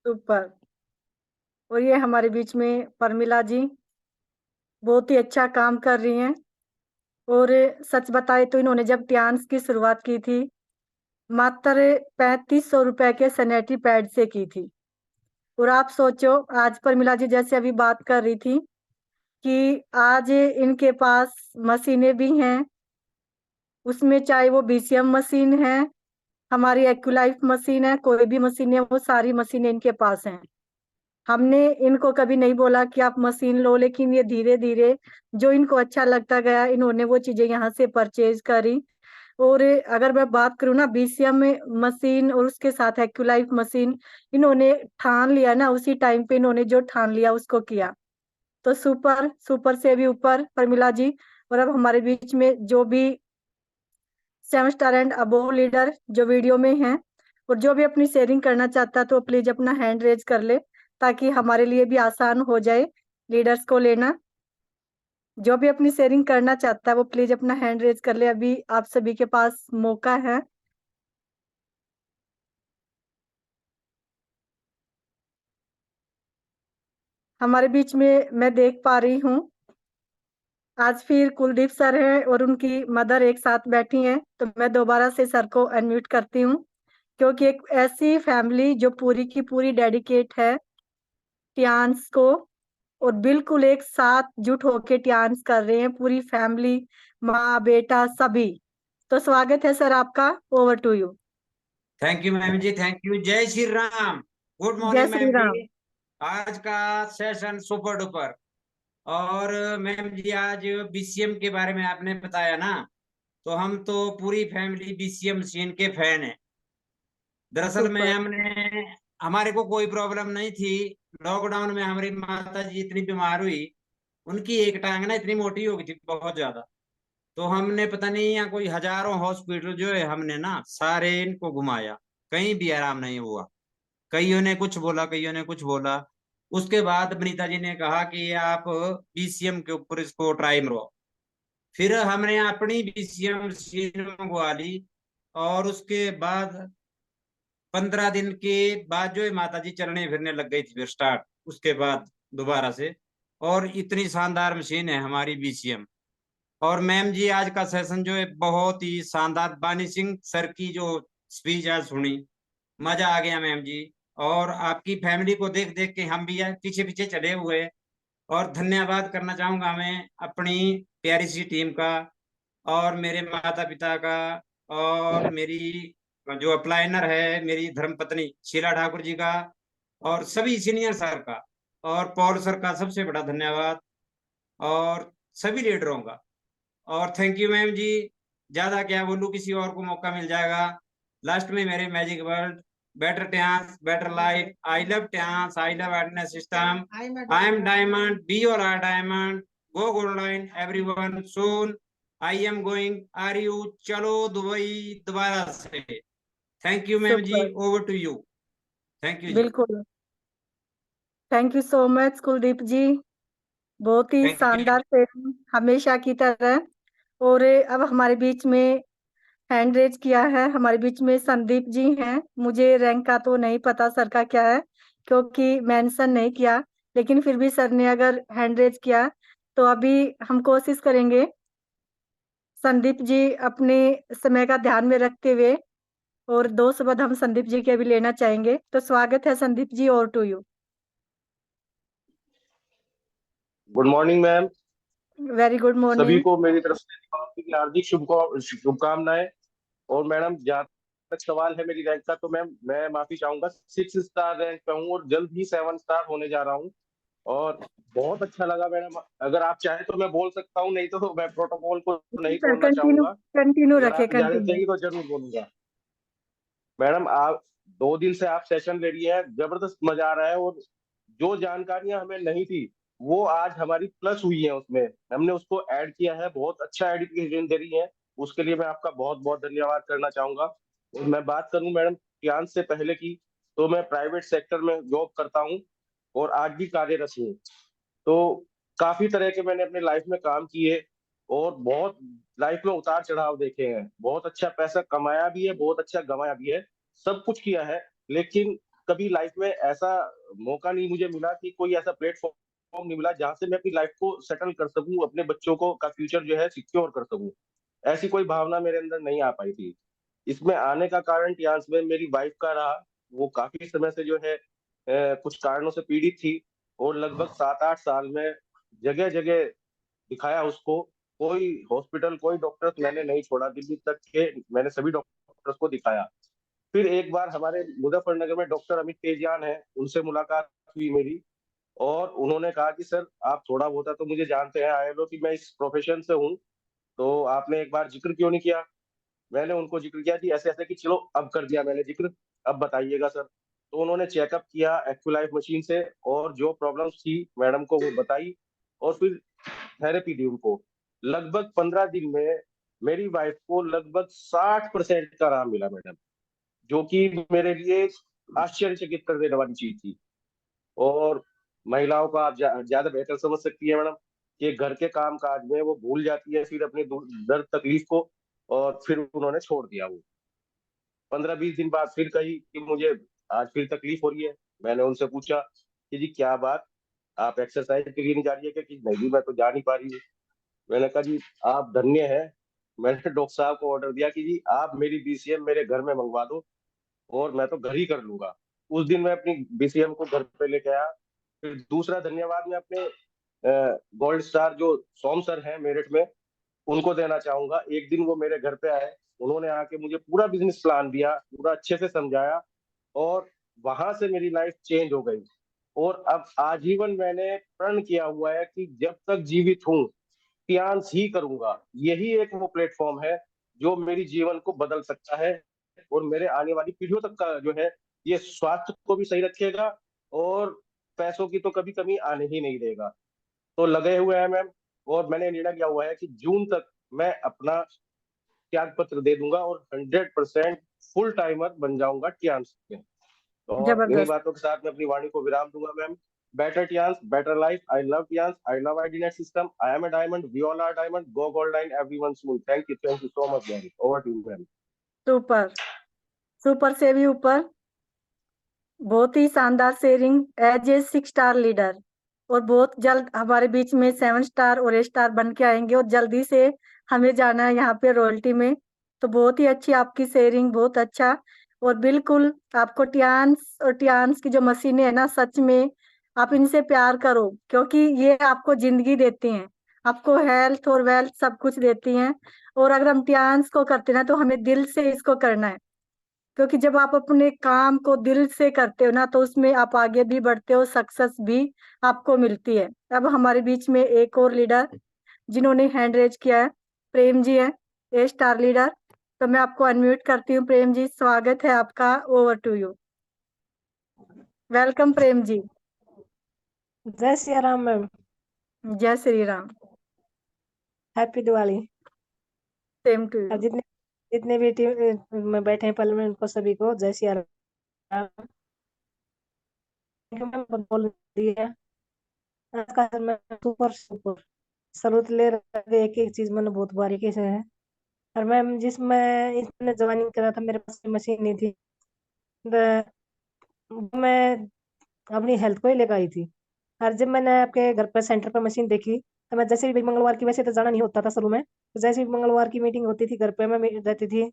Super. और ये हमारे बीच में परमिला जी बहुत ही अच्छा काम कर रही हैं। और सच बताए तो इन्होंने जब टियान्स की शुरुआत की थी मात्र 3500 रुपए के सैनिटरी पैड से की थी। और आप सोचो, आज परमिला जी जैसे अभी बात कर रही थी कि आज इनके पास मशीनें भी हैं, उसमें चाहे वो बीसीएम मशीन है, हमारी एक्यूलाइफ मशीन है, कोई भी मशीन है, वो सारी मशीनें इनके पास हैं। हमने इनको कभी नहीं बोला कि आप मशीन लो, लेकिन ये धीरे धीरे जो इनको अच्छा लगता गया इन्होंने वो चीजें यहाँ से परचेज करी। और अगर मैं बात करूँ ना बीसीएम में मशीन और उसके साथ एक्यूलाइफ मशीन, इन्होंने ठान लिया ना, उसी टाइम पे इन्होंने जो ठान लिया उसको किया। तो सुपर, सुपर से भी ऊपर परमिला जी। और अब हमारे बीच में जो भी 7 स्टार एंड अबोव लीडर जो वीडियो में हैं और जो भी अपनी शेयरिंग करना चाहता है तो प्लीज अपना हैंड रेज कर ले, ताकि हमारे लिए भी आसान हो जाए लीडर्स को लेना। जो भी अपनी शेयरिंग करना चाहता है वो प्लीज अपना हैंड रेज कर ले, अभी आप सभी के पास मौका है। हमारे बीच में मैं देख पा रही हूँ आज फिर कुलदीप सर हैं और उनकी मदर एक साथ बैठी हैं, तो मैं दोबारा से सर को अनम्यूट करती हूँ, क्योंकि एक ऐसी फैमिली जो पूरी की पूरी डेडिकेट है टियान्स को और बिल्कुल एक साथ जुट होके टियान्स कर रहे हैं, पूरी फैमिली, माँ बेटा सभी। तो स्वागत है सर आपका, over to you. Thank you ma'am ji, thank you. Jai Shri Ram. Good Jai morning Shri ma'am Ram. जी। आज का सेशन सुपर डुपर। और मैम जी आज बीसीएम के बारे में आपने बताया ना, तो हम तो पूरी फैमिली बीसीएम मशीन के फैन हैं। दरअसल में सुपर। हमारे को कोई प्रॉब्लम नहीं थी। लॉकडाउन में हमारी माता जी इतनी बीमार हुई, उनकी एक टांग ना इतनी मोटी हो गई थी बहुत ज्यादा। तो हमने पता नहीं यहाँ कोई हजारों हॉस्पिटल जो है हमने ना सारे इनको घुमाया, कहीं भी आराम नहीं हुआ। कईयों ने कुछ बोला, कईयों ने कुछ बोला। उसके बाद वनीता जी ने कहा कि आप बीसीएम के ऊपर इसको ट्राई मरवाओ। फिर हमने अपनी बीसीएम मशीन मंगवा ली और उसके बाद 15 दिन के बाद जो है माता जी चलने फिरने लग गई थी फिर स्टार्ट, उसके बाद दोबारा से। और इतनी शानदार मशीन है हमारी बीसीएम। और मैम जी आज का सेशन जो है बहुत ही शानदार, बानी सिंह सर की जो स्पीच आज सुनी, मजा आ गया मैम जी। और आपकी फैमिली को देख देख के हम भी पीछे पीछे चले हुए। और धन्यवाद करना चाहूंगा मैं अपनी प्यारी सी टीम का और मेरे माता पिता का और मेरी जो अप्लाइनर है मेरी धर्मपत्नी शीला ठाकुर जी का और सभी सीनियर सर का और पॉल सर का सबसे बड़ा धन्यवाद और सभी लीडरों का। और थैंक यू मैम जी। ज्यादा क्या बोलूं, किसी और को मौका मिल जाएगा। लास्ट में मेरे magic word, better Tiens better life, I love Tiens, I love adness system, I am diamond, we all are diamond, go gold line everyone soon, I am going, are you, चलो दुबई दोबारा से। Thank you ma'am ji, super. Over to you. Thank you ji. बिल्कुल। Thank you so much Kuldeep ji, बहुत ही थैंक यू। शानदार से हमेशा की तरह। और अब हमारे बीच में हैंड रेज किया है, हमारे बीच में संदीप जी हैं। मुझे रैंक का तो नहीं पता सर का क्या है, क्योंकि मेंशन नहीं किया, लेकिन फिर भी सर ने अगर हैंड रेज किया तो अभी हम कोशिश करेंगे संदीप जी अपने समय का ध्यान में रखते हुए, और 2 शब्द हम संदीप जी के भी लेना चाहेंगे। तो स्वागत है संदीप जी, और to you. Good morning ma'am. Very good सभी मॉर्निंग। को मेरी तरफ से दीपावली की हार्दिक शुभकामनाएं। और मैडम, जहाँ तक सवाल है मेरी रैंक का, तो मैम मैं माफी चाहूंगा, 6 स्टार रैंक पे हूँ और जल्द ही 7 स्टार होने जा रहा हूँ। और बहुत अच्छा लगा मैडम। अगर आप चाहें तो मैं बोल सकता हूँ, नहीं तो मैं प्रोटोकॉल को नहीं सर तोड़ना कंटिन्यू चाहूंगा। कंटिन्यू अगर रखे, आप इजाजत कंटिन्यू। देंगी तो जरूर बोलूंगा। मैडम, आप 2 दिन से आप सेशन ले रही है, जबरदस्त मजा आ रहा है। और जो जानकारियां हमें नहीं थी वो आज हमारी प्लस हुई है, उसमें हमने उसको ऐड किया है। बहुत अच्छा एडिटेशन दे रही है, उसके लिए मैं आपका बहुत बहुत धन्यवाद करना चाहूंगा। और मैं बात करूं मैडम ज्ञान से पहले की, तो मैं प्राइवेट सेक्टर में जॉब करता हूं और आज भी कार्यरत हूँ। तो काफी तरह के मैंने अपने लाइफ में काम किए और बहुत लाइफ में उतार चढ़ाव देखे हैं। बहुत अच्छा पैसा कमाया भी है, बहुत अच्छा गंवाया भी है, सब कुछ किया है। लेकिन कभी लाइफ में ऐसा मौका नहीं मुझे मिला कि कोई ऐसा प्लेटफॉर्म नहीं मिला जहां से मैं अपनी लाइफ को सेटल कर सकूं, अपने बच्चों को का फ्यूचर जो है सिक्योर कर सकूं। ऐसी कोई भावना मेरे अंदर नहीं आ पाई थी। इसमें आने का कारण टियास में मेरी वाइफ का रहा। वो काफी समय से जो है कुछ कारणों से पीड़ित थी और लगभग 7-8 साल में जगह जगह दिखाया उसको। कोई हॉस्पिटल, कोई डॉक्टर मैंने नहीं छोड़ा, दिल्ली तक के मैंने सभी डॉक्टर्स को दिखाया। फिर एक बार हमारे मुजफ्फरनगर में डॉक्टर अमित तेजियान है, उनसे मुलाकात हुई मेरी। और उन्होंने कहा कि सर, आप थोड़ा बहुत तो मुझे जानते हैं, आईएलओ की मैं इस प्रोफेशन से हूँ, तो आपने एक बार जिक्र क्यों नहीं किया। मैंने उनको जिक्र किया कि ऐसे ऐसे, कि चलो अब कर दिया मैंने जिक्र, अब बताइएगा सर। तो उन्होंने चेकअप किया एक्यूलाइफ मशीन से और जो प्रॉब्लम्स थी मैडम को वो बताई और फिर थेरेपी दी उनको। लगभग 15 दिन में मेरी वाइफ को लगभग 60% का आराम मिला मैडम, जो कि मेरे लिए आश्चर्यचकित कर देने वाली चीज थी। और महिलाओं का आप ज्यादा बेहतर समझ सकती है मैडम कि घर के काम काज में वो भूल जाती है फिर अपनी दर्द तकलीफ को, और फिर उन्होंने छोड़ दिया वो। 15-20 दिन बाद फिर कही कि मुझे आज फिर तकलीफ हो रही है। मैंने उनसे पूछा कि जी क्या बात, आप एक्सरसाइज के लिए नहीं जा रही है क्या? कि नहीं जी, मैं तो जा नहीं पा रही हूँ। मैंने कहा जी आप धन्य है। मैंने डॉक्टर साहब को ऑर्डर दिया कि जी आप मेरी बीसीएम मेरे घर में मंगवा दो और मैं तो घर ही कर लूंगा। उस दिन मैं अपनी बीसीएम को घर पे लेके आया। फिर दूसरा धन्यवाद मैं अपने गोल्ड स्टार जो सोम सर हैं मेरठ में, उनको देना चाहूंगा। एक दिन वो मेरे घर पे आए, उन्होंने आके मुझे पूरा बिजनेस प्लान दिया, पूरा अच्छे से समझाया और वहां से मेरी लाइफ चेंज हो गई। और अब आजीवन मैंने प्रण किया हुआ है कि जब तक जीवित हूँ फ्रीलांस ही करूंगा। यही एक वो प्लेटफॉर्म है जो मेरी जीवन को बदल सकता है और मेरे आने वाली पीढ़ियों तक का जो है ये स्वास्थ्य को भी सही रखेगा और पैसों की तो कभी कमी आने ही नहीं देगा। तो लगे हुए हैं मैम। और मैंने निर्णय लिया हुआ है कि जून तक मैं अपना त्याग पत्र दे दूंगा और 100% फुल टाइमर बन जाऊंगा टियान्स में। और इन्हीं जबरदस्त। बातों के साथ मैं अपनी वाणी को विराम दूंगा ma'am. Better Tiens, better life. I love Tiens, I love ID net system, I am a diamond, we all are diamond, go gold line everyone soon. Thank you so much ma'am. Over to you ma'am. Super, super से भी ऊपर। बहुत ही शानदार sharing as a 6 star leader, और बहुत जल्द हमारे बीच में 7 स्टार और 8 स्टार बन के आएंगे, और जल्दी से हमें जाना है यहाँ पे रॉयल्टी में। तो बहुत ही अच्छी आपकी शेयरिंग, बहुत अच्छा। और बिल्कुल आपको टियान्स और टियान्स की जो मशीनें है ना, सच में आप इनसे प्यार करो, क्योंकि ये आपको जिंदगी देती हैं, आपको हेल्थ और वेल्थ सब कुछ देती हैं। और अगर हम टियान्स को करते हैं ना, तो हमें दिल से इसको करना है, क्योंकि जब आप अपने काम को दिल से करते हो ना, तो उसमें आप आगे भी बढ़ते हो, सक्सेस भी आपको मिलती है। अब हमारे बीच में एक और लीडर जिन्होंने हैंड रेज किया है, प्रेम जी है, 8 स्टार लीडर। तो मैं आपको अनम्यूट करती हूँ। प्रेम जी, स्वागत है आपका, over to you. Welcome Prem ji. Jai Siya Ram ma'am. Jai Shri Ram. Happy Diwali. Same to और यू। जितने जितने भी टीम में बैठे हैं पार्लियामेंट को सभी को जय सिया राम। मैम बोल रही है आज का मैं सुपर सुपर सलूट ले रहा है। एक एक चीज मैंने बहुत बारीकी से है। और मैम जिसमें इसने ज्वाइनिंग करा था मेरे पास मशीन नहीं थी। मैं अपनी हेल्थ को ही लेकर आई थी। और जब मैंने आपके घर पर सेंटर पर मशीन देखी तो मैं जैसे भी मंगलवार की, वैसे तो जाना नहीं होता था शुरू में, तो जैसे भी मंगलवार की मीटिंग होती थी घर पे मैं रहती थी,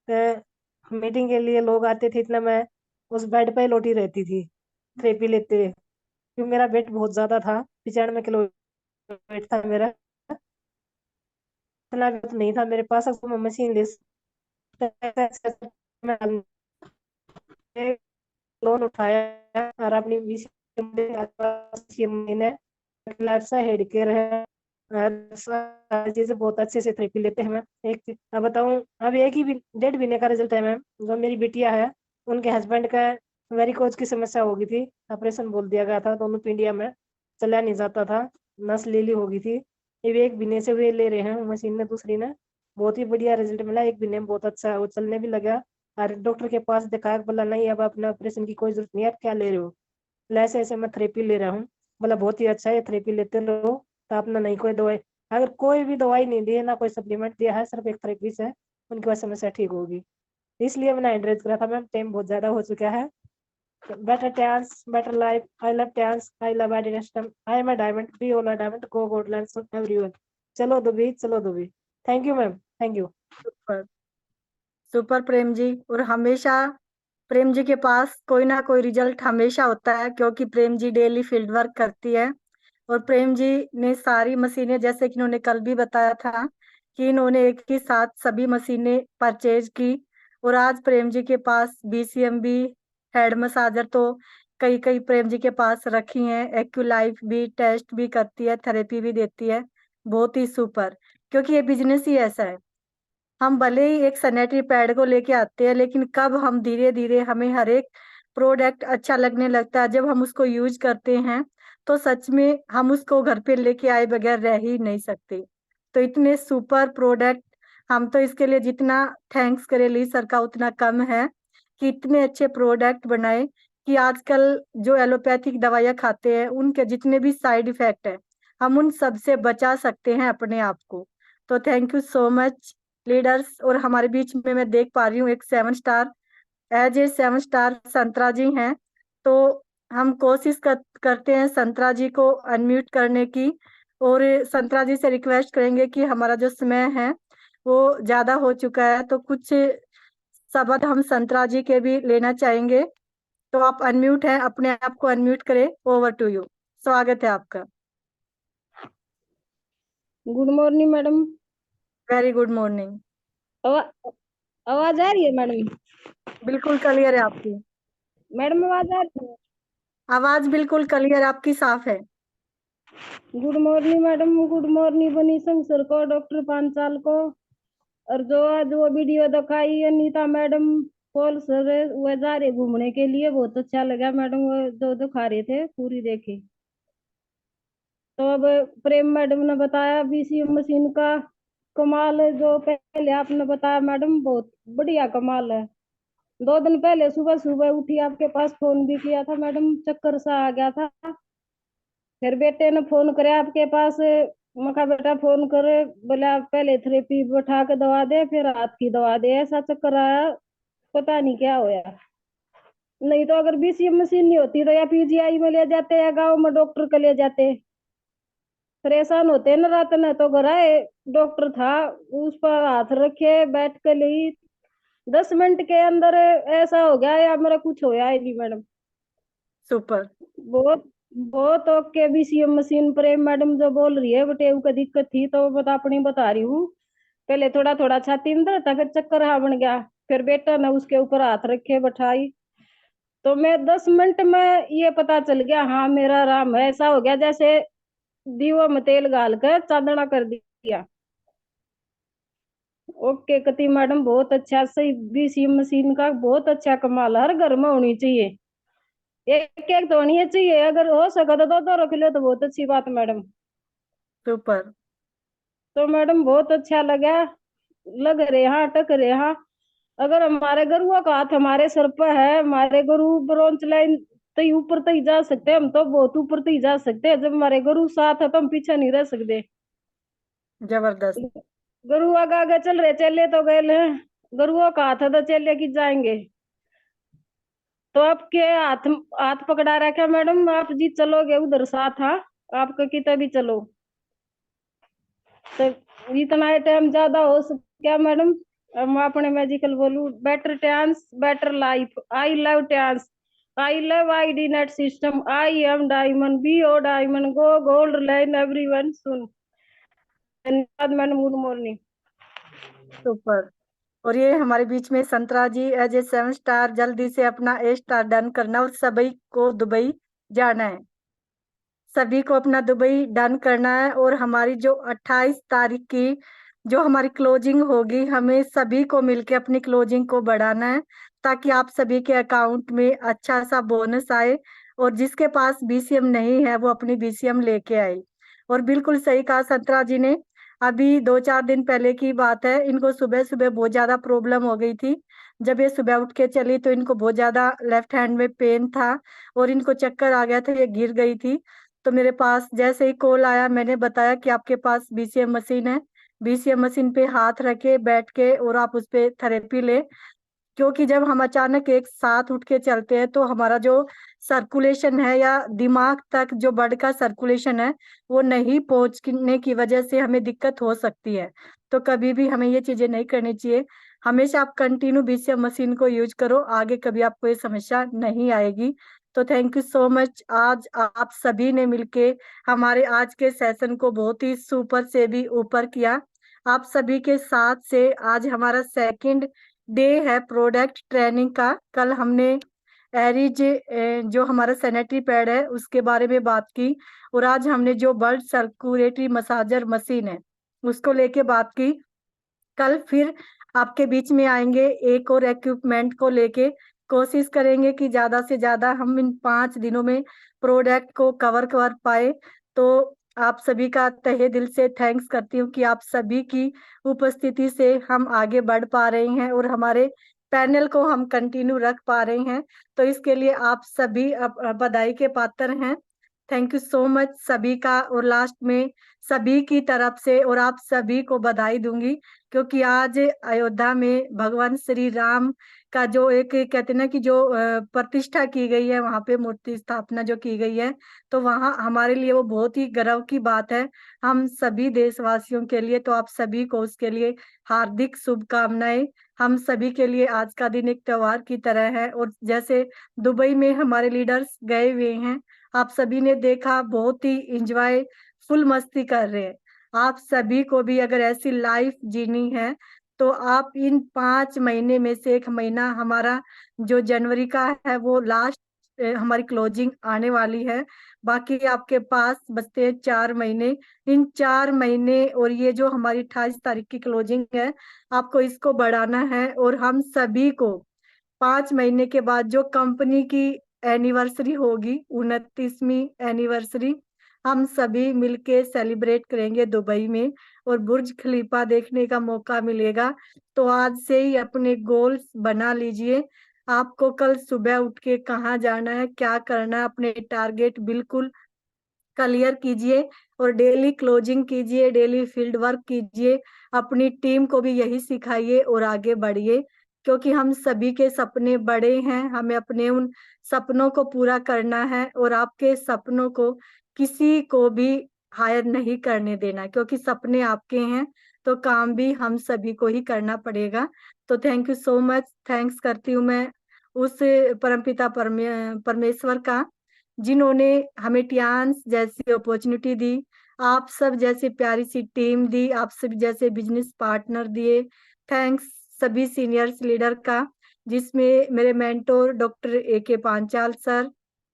तो मीटिंग के लिए लोग आते थे, इतना मैं उस बेड पे ही लोटी रहती थी थेरेपी लेते हुए, क्योंकि मेरा वेट बहुत ज्यादा था, 95 किलो वेट था मेरा। इतना वेट नहीं था मेरे पास, अब मैं मशीन ले मैं लोन उठाया और अपनी 20 महीने से हेड केयर है, सारी चीजें बहुत अच्छे से थेरेपी लेते हैं मैम। एक अब बताऊं, अब एक ही 1.5 महीने का रिजल्ट है मैम। जो मेरी बिटिया है उनके हस्बैंड का वेरिकोज की समस्या हो गई थी, ऑपरेशन बोल दिया गया था, दोनों पिंडिया में चला नहीं जाता था, नस लीली हो गई थी। ये 1 महीने से वे ले रहे हैं मशीन में दूसरी ने, बहुत ही बढ़िया रिजल्ट मिला, 1 महीने में बहुत अच्छा है, वो चलने भी लगा। और डॉक्टर के पास दिखाया, बोला नहीं अब अपने ऑपरेशन की कोई जरूरत नहीं है, आप क्या ले रहे हो, बोला ऐसे ऐसे मैं थेरेपी ले रहा हूँ। बोला बहुत ही अच्छा है, थेरेपी लेते रहो, तो अपना नहीं कोई दवाई, अगर कोई भी दवाई नहीं दी है ना कोई सप्लीमेंट दिया है, सिर्फ एक थेरेपी से उनकी वह समस्या ठीक होगी। इसलिए मैंने एड्रेस करा था मैम, टाइम बहुत ज्यादा हो चुका है। Better chance better life, I love chance, I love ad system, I am a diamond, we all a diamond, go gold and everyone. चलो दुबी, चलो Dubai. Thank you ma'am, thank you. Super super Prem ji. और हमेशा प्रेम जी के पास कोई ना कोई रिजल्ट हमेशा होता है, क्योंकि Prem ji daily field work करती है। और प्रेम जी ने सारी मशीनें, जैसे कि इन्होंने कल भी बताया था कि इन्होंने एक ही साथ सभी मशीनें परचेज की। और आज प्रेम जी के पास BCMB हेड मसाजर तो कई कई प्रेम जी के पास रखी हैं, एक्यूलाइफ भी टेस्ट भी करती है, थेरेपी भी देती है। बहुत ही सुपर, क्योंकि ये बिजनेस ही ऐसा है। हम भले ही एक सैनिटरी पैड को लेके आते हैं, लेकिन कब हम धीरे धीरे हमें हर एक प्रोडक्ट अच्छा लगने लगता है, जब हम उसको यूज करते हैं तो सच में हम उसको घर पे लेके आए बगैर रह ही नहीं सकते। तो इतने सुपर प्रोडक्ट, हम तो इसके लिए जितना थैंक्स करें ली सर का उतना कम है, कि इतने अच्छे प्रोडक्ट बनाए कि आजकल जो एलोपैथिक दवाइयाँ खाते हैं उनके जितने भी साइड इफेक्ट है, हम उन सब से बचा सकते हैं अपने आप को। तो thank you so much leaders. और हमारे बीच में मैं देख पा रही हूँ एक 7 स्टार, एज ए 7 स्टार संतरा जी हैं। तो हम कोशिश करते हैं संतरा जी को अनम्यूट करने की, और संतरा जी से रिक्वेस्ट करेंगे कि हमारा जो समय है वो ज्यादा हो चुका है, तो कुछ शब्द हम संतरा जी के भी लेना चाहेंगे। तो आप अनम्यूट हैं, अपने आप को अनम्यूट करें। ओवर टू यू, स्वागत है आपका। Good morning madam. Very good morning. आवाज आ रही है मैडम? बिल्कुल क्लियर है आपकी मैडम आवाज आ रही है? आवाज, बिल्कुल क्लियर आपकी, साफ है। Good morning madam, good morning बनीसंग सर को, डॉक्टर पांचाल को, और जो आज वो वीडियो दिखाई अनीता मैडम पोल सर, वो जा रहे घूमने के लिए, बहुत अच्छा लगा मैडम, वो जो दिखा रहे थे पूरी देखी। तो अब प्रेम मैडम ने बताया BCM मशीन का कमाल है, जो पहले आपने बताया मैडम, बहुत बढ़िया कमाल है। 2 दिन पहले सुबह सुबह उठी, आपके पास फोन भी किया था मैडम, चक्कर सा आ गया था। फिर बेटे ने फोन करे आपके पास, मका बेटा फोन करे, बोला पहले थेरेपी बैठा के दवा दे, फिर हाथ की दवा दे, ऐसा चक्कर आया, पता नहीं क्या होया। नहीं तो अगर BCM मशीन नहीं होती तो या PGI में ले जाते या गाँव में डॉक्टर के ले जाते। परेशान होते न रात न, तो घर आए, डॉक्टर था, उस पर हाथ रखे, बैठ के ली, 10 मिनट के अंदर ऐसा हो गया या मेरा कुछ होया ही नहीं मैडम। सुपर। बहुत बहुत ओके BCM मशीन। प्रेम मैडम जो बोल रही है बटेऊ का दिक्कत थी, तो बता अपनी बता रही हूँ। पहले थोड़ा थोड़ा छाती में दर्द था, फिर चक्कर हाँ बन गया, फिर बेटा ने उसके ऊपर हाथ रखे बैठाई, तो मैं 10 मिनट में ये पता चल गया, हाँ मेरा आराम है। ऐसा हो गया जैसे दीवा में तेल गाल कर चादना कर दिया। ओके कति मैडम, बहुत अच्छा, सही BCM मशीन का बहुत अच्छा कमाल, हर घर में होनी चाहिए, एक एक तो होनी चाहिए, अगर हो सके तो 2-2 रख लो तो बहुत अच्छी बात मैडम। सुपर। तो मैडम बहुत अच्छा लगा, लग रहे हाँ टक रहे हाँ। अगर हमारे गरुआ का हाथ हमारे सर पर है, हमारे गरु ब्रोंच लाइन तई ऊपर तई जा सकते हैं, हम तो बहुत ऊपर तई जा सकते हैं। जब हमारे गरु साथ है तो हम पीछे नहीं रह सकते। जबरदस्त। गरु आगे आगे चल रहे, चले तो गए हैं, गरुओं का हाथ है तो चले की जाएंगे। तो आपके हाथ हाथ पकड़ा रखा मैडम, आप जी चलोगे उधर साथ, हाँ आपका कितना भी चलो, तो इतना टाइम ज्यादा हो सके मैडम। मैं अपने मैजिकल बोलूं, better chance better life, I love chance, I love ID net system, I am diamond, we all diamond, go gold line everyone soon. धन्यवाद मैडम, गुड मॉर्निंग। सुपर। और ये हमारे बीच में संतरा जी एज ए 7 स्टार, जल्दी से अपना A स्टार डन करना और सभी को दुबई जाना है, सभी को अपना दुबई डन करना है। और हमारी जो 28 तारीख की जो हमारी क्लोजिंग होगी, हमें सभी को मिलके अपनी क्लोजिंग को बढ़ाना है ताकि आप सभी के अकाउंट में अच्छा सा बोनस आए, और जिसके पास BCM नहीं है वो अपनी BCM लेके आए। और बिल्कुल सही कहा संतरा जी ने, अभी 2-4 दिन पहले की बात है, इनको सुबह सुबह बहुत ज्यादा प्रॉब्लम हो गई थी। जब ये सुबह उठ के चली तो इनको बहुत ज्यादा लेफ्ट हैंड में पेन था और इनको चक्कर आ गया था, ये गिर गई थी। तो मेरे पास जैसे ही कॉल आया, मैंने बताया कि आपके पास BCM मशीन है, BCM मशीन पे हाथ रखे बैठ के और आप उस पे थेरेपी ले, क्योंकि जब हम अचानक एक साथ उठ के चलते हैं तो हमारा जो सर्कुलेशन है या दिमाग तक जो ब्लड का सर्कुलेशन है वो नहीं पहुंचने की वजह से हमें दिक्कत हो सकती है। तो कभी भी हमें ये चीजें नहीं करनी चाहिए। हमेशा आप कंटिन्यू BCM मशीन को यूज करो, आगे कभी आपको ये समस्या नहीं आएगी। तो थैंक यू सो मच, आज आप सभी ने मिलके हमारे आज के सेशन को बहुत ही सुपर से भी ऊपर किया। आप सभी के साथ से आज हमारा सेकंड डे है प्रोडक्ट ट्रेनिंग का। कल हमने एरिज जो हमारा सैनिटरी पैड है उसके बारे में बात की, और आज हमने जो ब्लड सर्कुलेटरी मसाजर मशीन है उसको लेके बात की। कल फिर आपके बीच में आएंगे एक और इक्विपमेंट को लेके, कोशिश करेंगे कि ज्यादा से ज्यादा हम इन 5 दिनों में प्रोडक्ट को कवर कर पाए। तो आप सभी का तहे दिल से थैंक्स करती हूँ कि आप सभी की उपस्थिति से हम आगे बढ़ पा रहे हैं और हमारे पैनल को हम कंटिन्यू रख पा रहे हैं। तो इसके लिए आप सभी बधाई के पात्र हैं। थैंक यू सो मच सभी का। और लास्ट में सभी की तरफ से और आप सभी को बधाई दूंगी, क्योंकि आज अयोध्या में भगवान श्री राम का जो एक कहते हैं ना कि जो प्रतिष्ठा की गई है, वहां पे मूर्ति स्थापना जो की गई है, तो वहां हमारे लिए वो बहुत ही गर्व की बात है, हम सभी देशवासियों के लिए। तो आप सभी को उसके लिए हार्दिक शुभकामनाएं। हम सभी के लिए आज का दिन एक त्योहार की तरह है। और जैसे दुबई में हमारे लीडर्स गए हुए हैं, आप सभी ने देखा, बहुत ही इंजॉय फुल मस्ती कर रहे हैं। आप सभी को भी अगर ऐसी लाइफ जीनी है तो आप इन 5 महीने में से 1 महीना हमारा जो जनवरी का है वो लास्ट हमारी क्लोजिंग आने वाली है। बाकी आपके पास बचते हैं 4 महीने। इन 4 महीने और ये जो हमारी 28 तारीख की क्लोजिंग है, आपको इसको बढ़ाना है। और हम सभी को 5 महीने के बाद जो कंपनी की एनिवर्सरी होगी, 29वीं एनिवर्सरी, हम सभी मिलके सेलिब्रेट करेंगे दुबई में और बुर्ज खलीफा देखने का मौका मिलेगा। तो आज से ही अपने गोल्स बना लीजिए। आपको कल सुबह उठ के कहाँ जाना है, क्या करना है, अपने टारगेट बिल्कुल क्लियर कीजिए और डेली क्लोजिंग कीजिए, डेली फील्ड वर्क कीजिए। अपनी टीम को भी यही सिखाइए और आगे बढ़िए, क्योंकि हम सभी के सपने बड़े हैं, हमें अपने उन सपनों को पूरा करना है। और आपके सपनों को किसी को भी हायर नहीं करने देना, क्योंकि सपने आपके हैं तो काम भी हम सभी को ही करना पड़ेगा। तो thank you so much. Thanks करती हूँ मैं उस परमपिता परमेश्वर का, जिन्होंने हमें टियान्स जैसी अपॉर्चुनिटी दी, आप सब जैसी प्यारी सी टीम दी, आप सब जैसे बिजनेस पार्टनर दिए। थैंक्स सभी सीनियर्स लीडर का, जिसमें मेरे mentor doctor AK Panchal sir.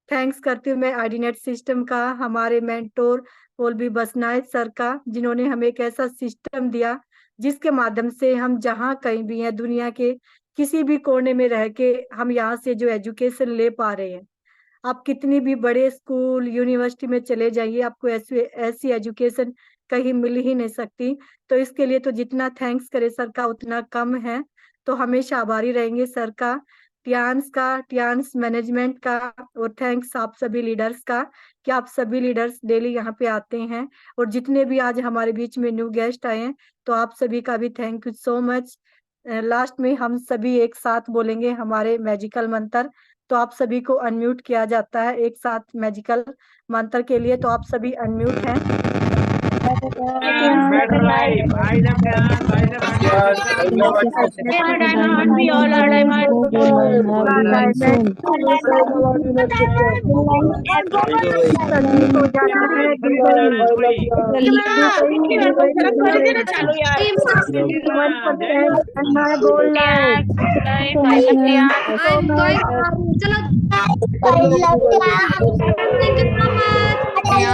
Thanks करती हूँ मैं आईडीनेट सिस्टम का, हमारे मेंटोर पॉल बसनायक सर का, जिन्होंने हमें एक ऐसा सिस्टम दिया जिसके माध्यम से हम जहाँ कहीं भी हैं, दुनिया के किसी भी कोने में रह के हम यहाँ से जो एजुकेशन ले पा रहे हैं। आप कितनी भी बड़े स्कूल यूनिवर्सिटी में चले जाइए, आपको ऐसी एजुकेशन कहीं मिल ही नहीं सकती। तो इसके लिए तो जितना थैंक्स करे सर का उतना कम है। तो हमेशा आभारी रहेंगे सर का, टियान्स मैनेजमेंट का, और थैंक्स आप सभी लीडर्स का कि आप सभी लीडर्स डेली यहाँ पे आते हैं। और जितने भी आज हमारे बीच में न्यू गेस्ट आए हैं, तो आप सभी का भी thank you so much. Last में हम सभी एक साथ बोलेंगे हमारे मैजिकल मंत्र, तो आप सभी को अनम्यूट किया जाता है एक साथ मैजिकल मंत्र के लिए। तो आप सभी अनम्यूट हैं। सभी को जाना है दुबई। करना है गोल्ड लाइन।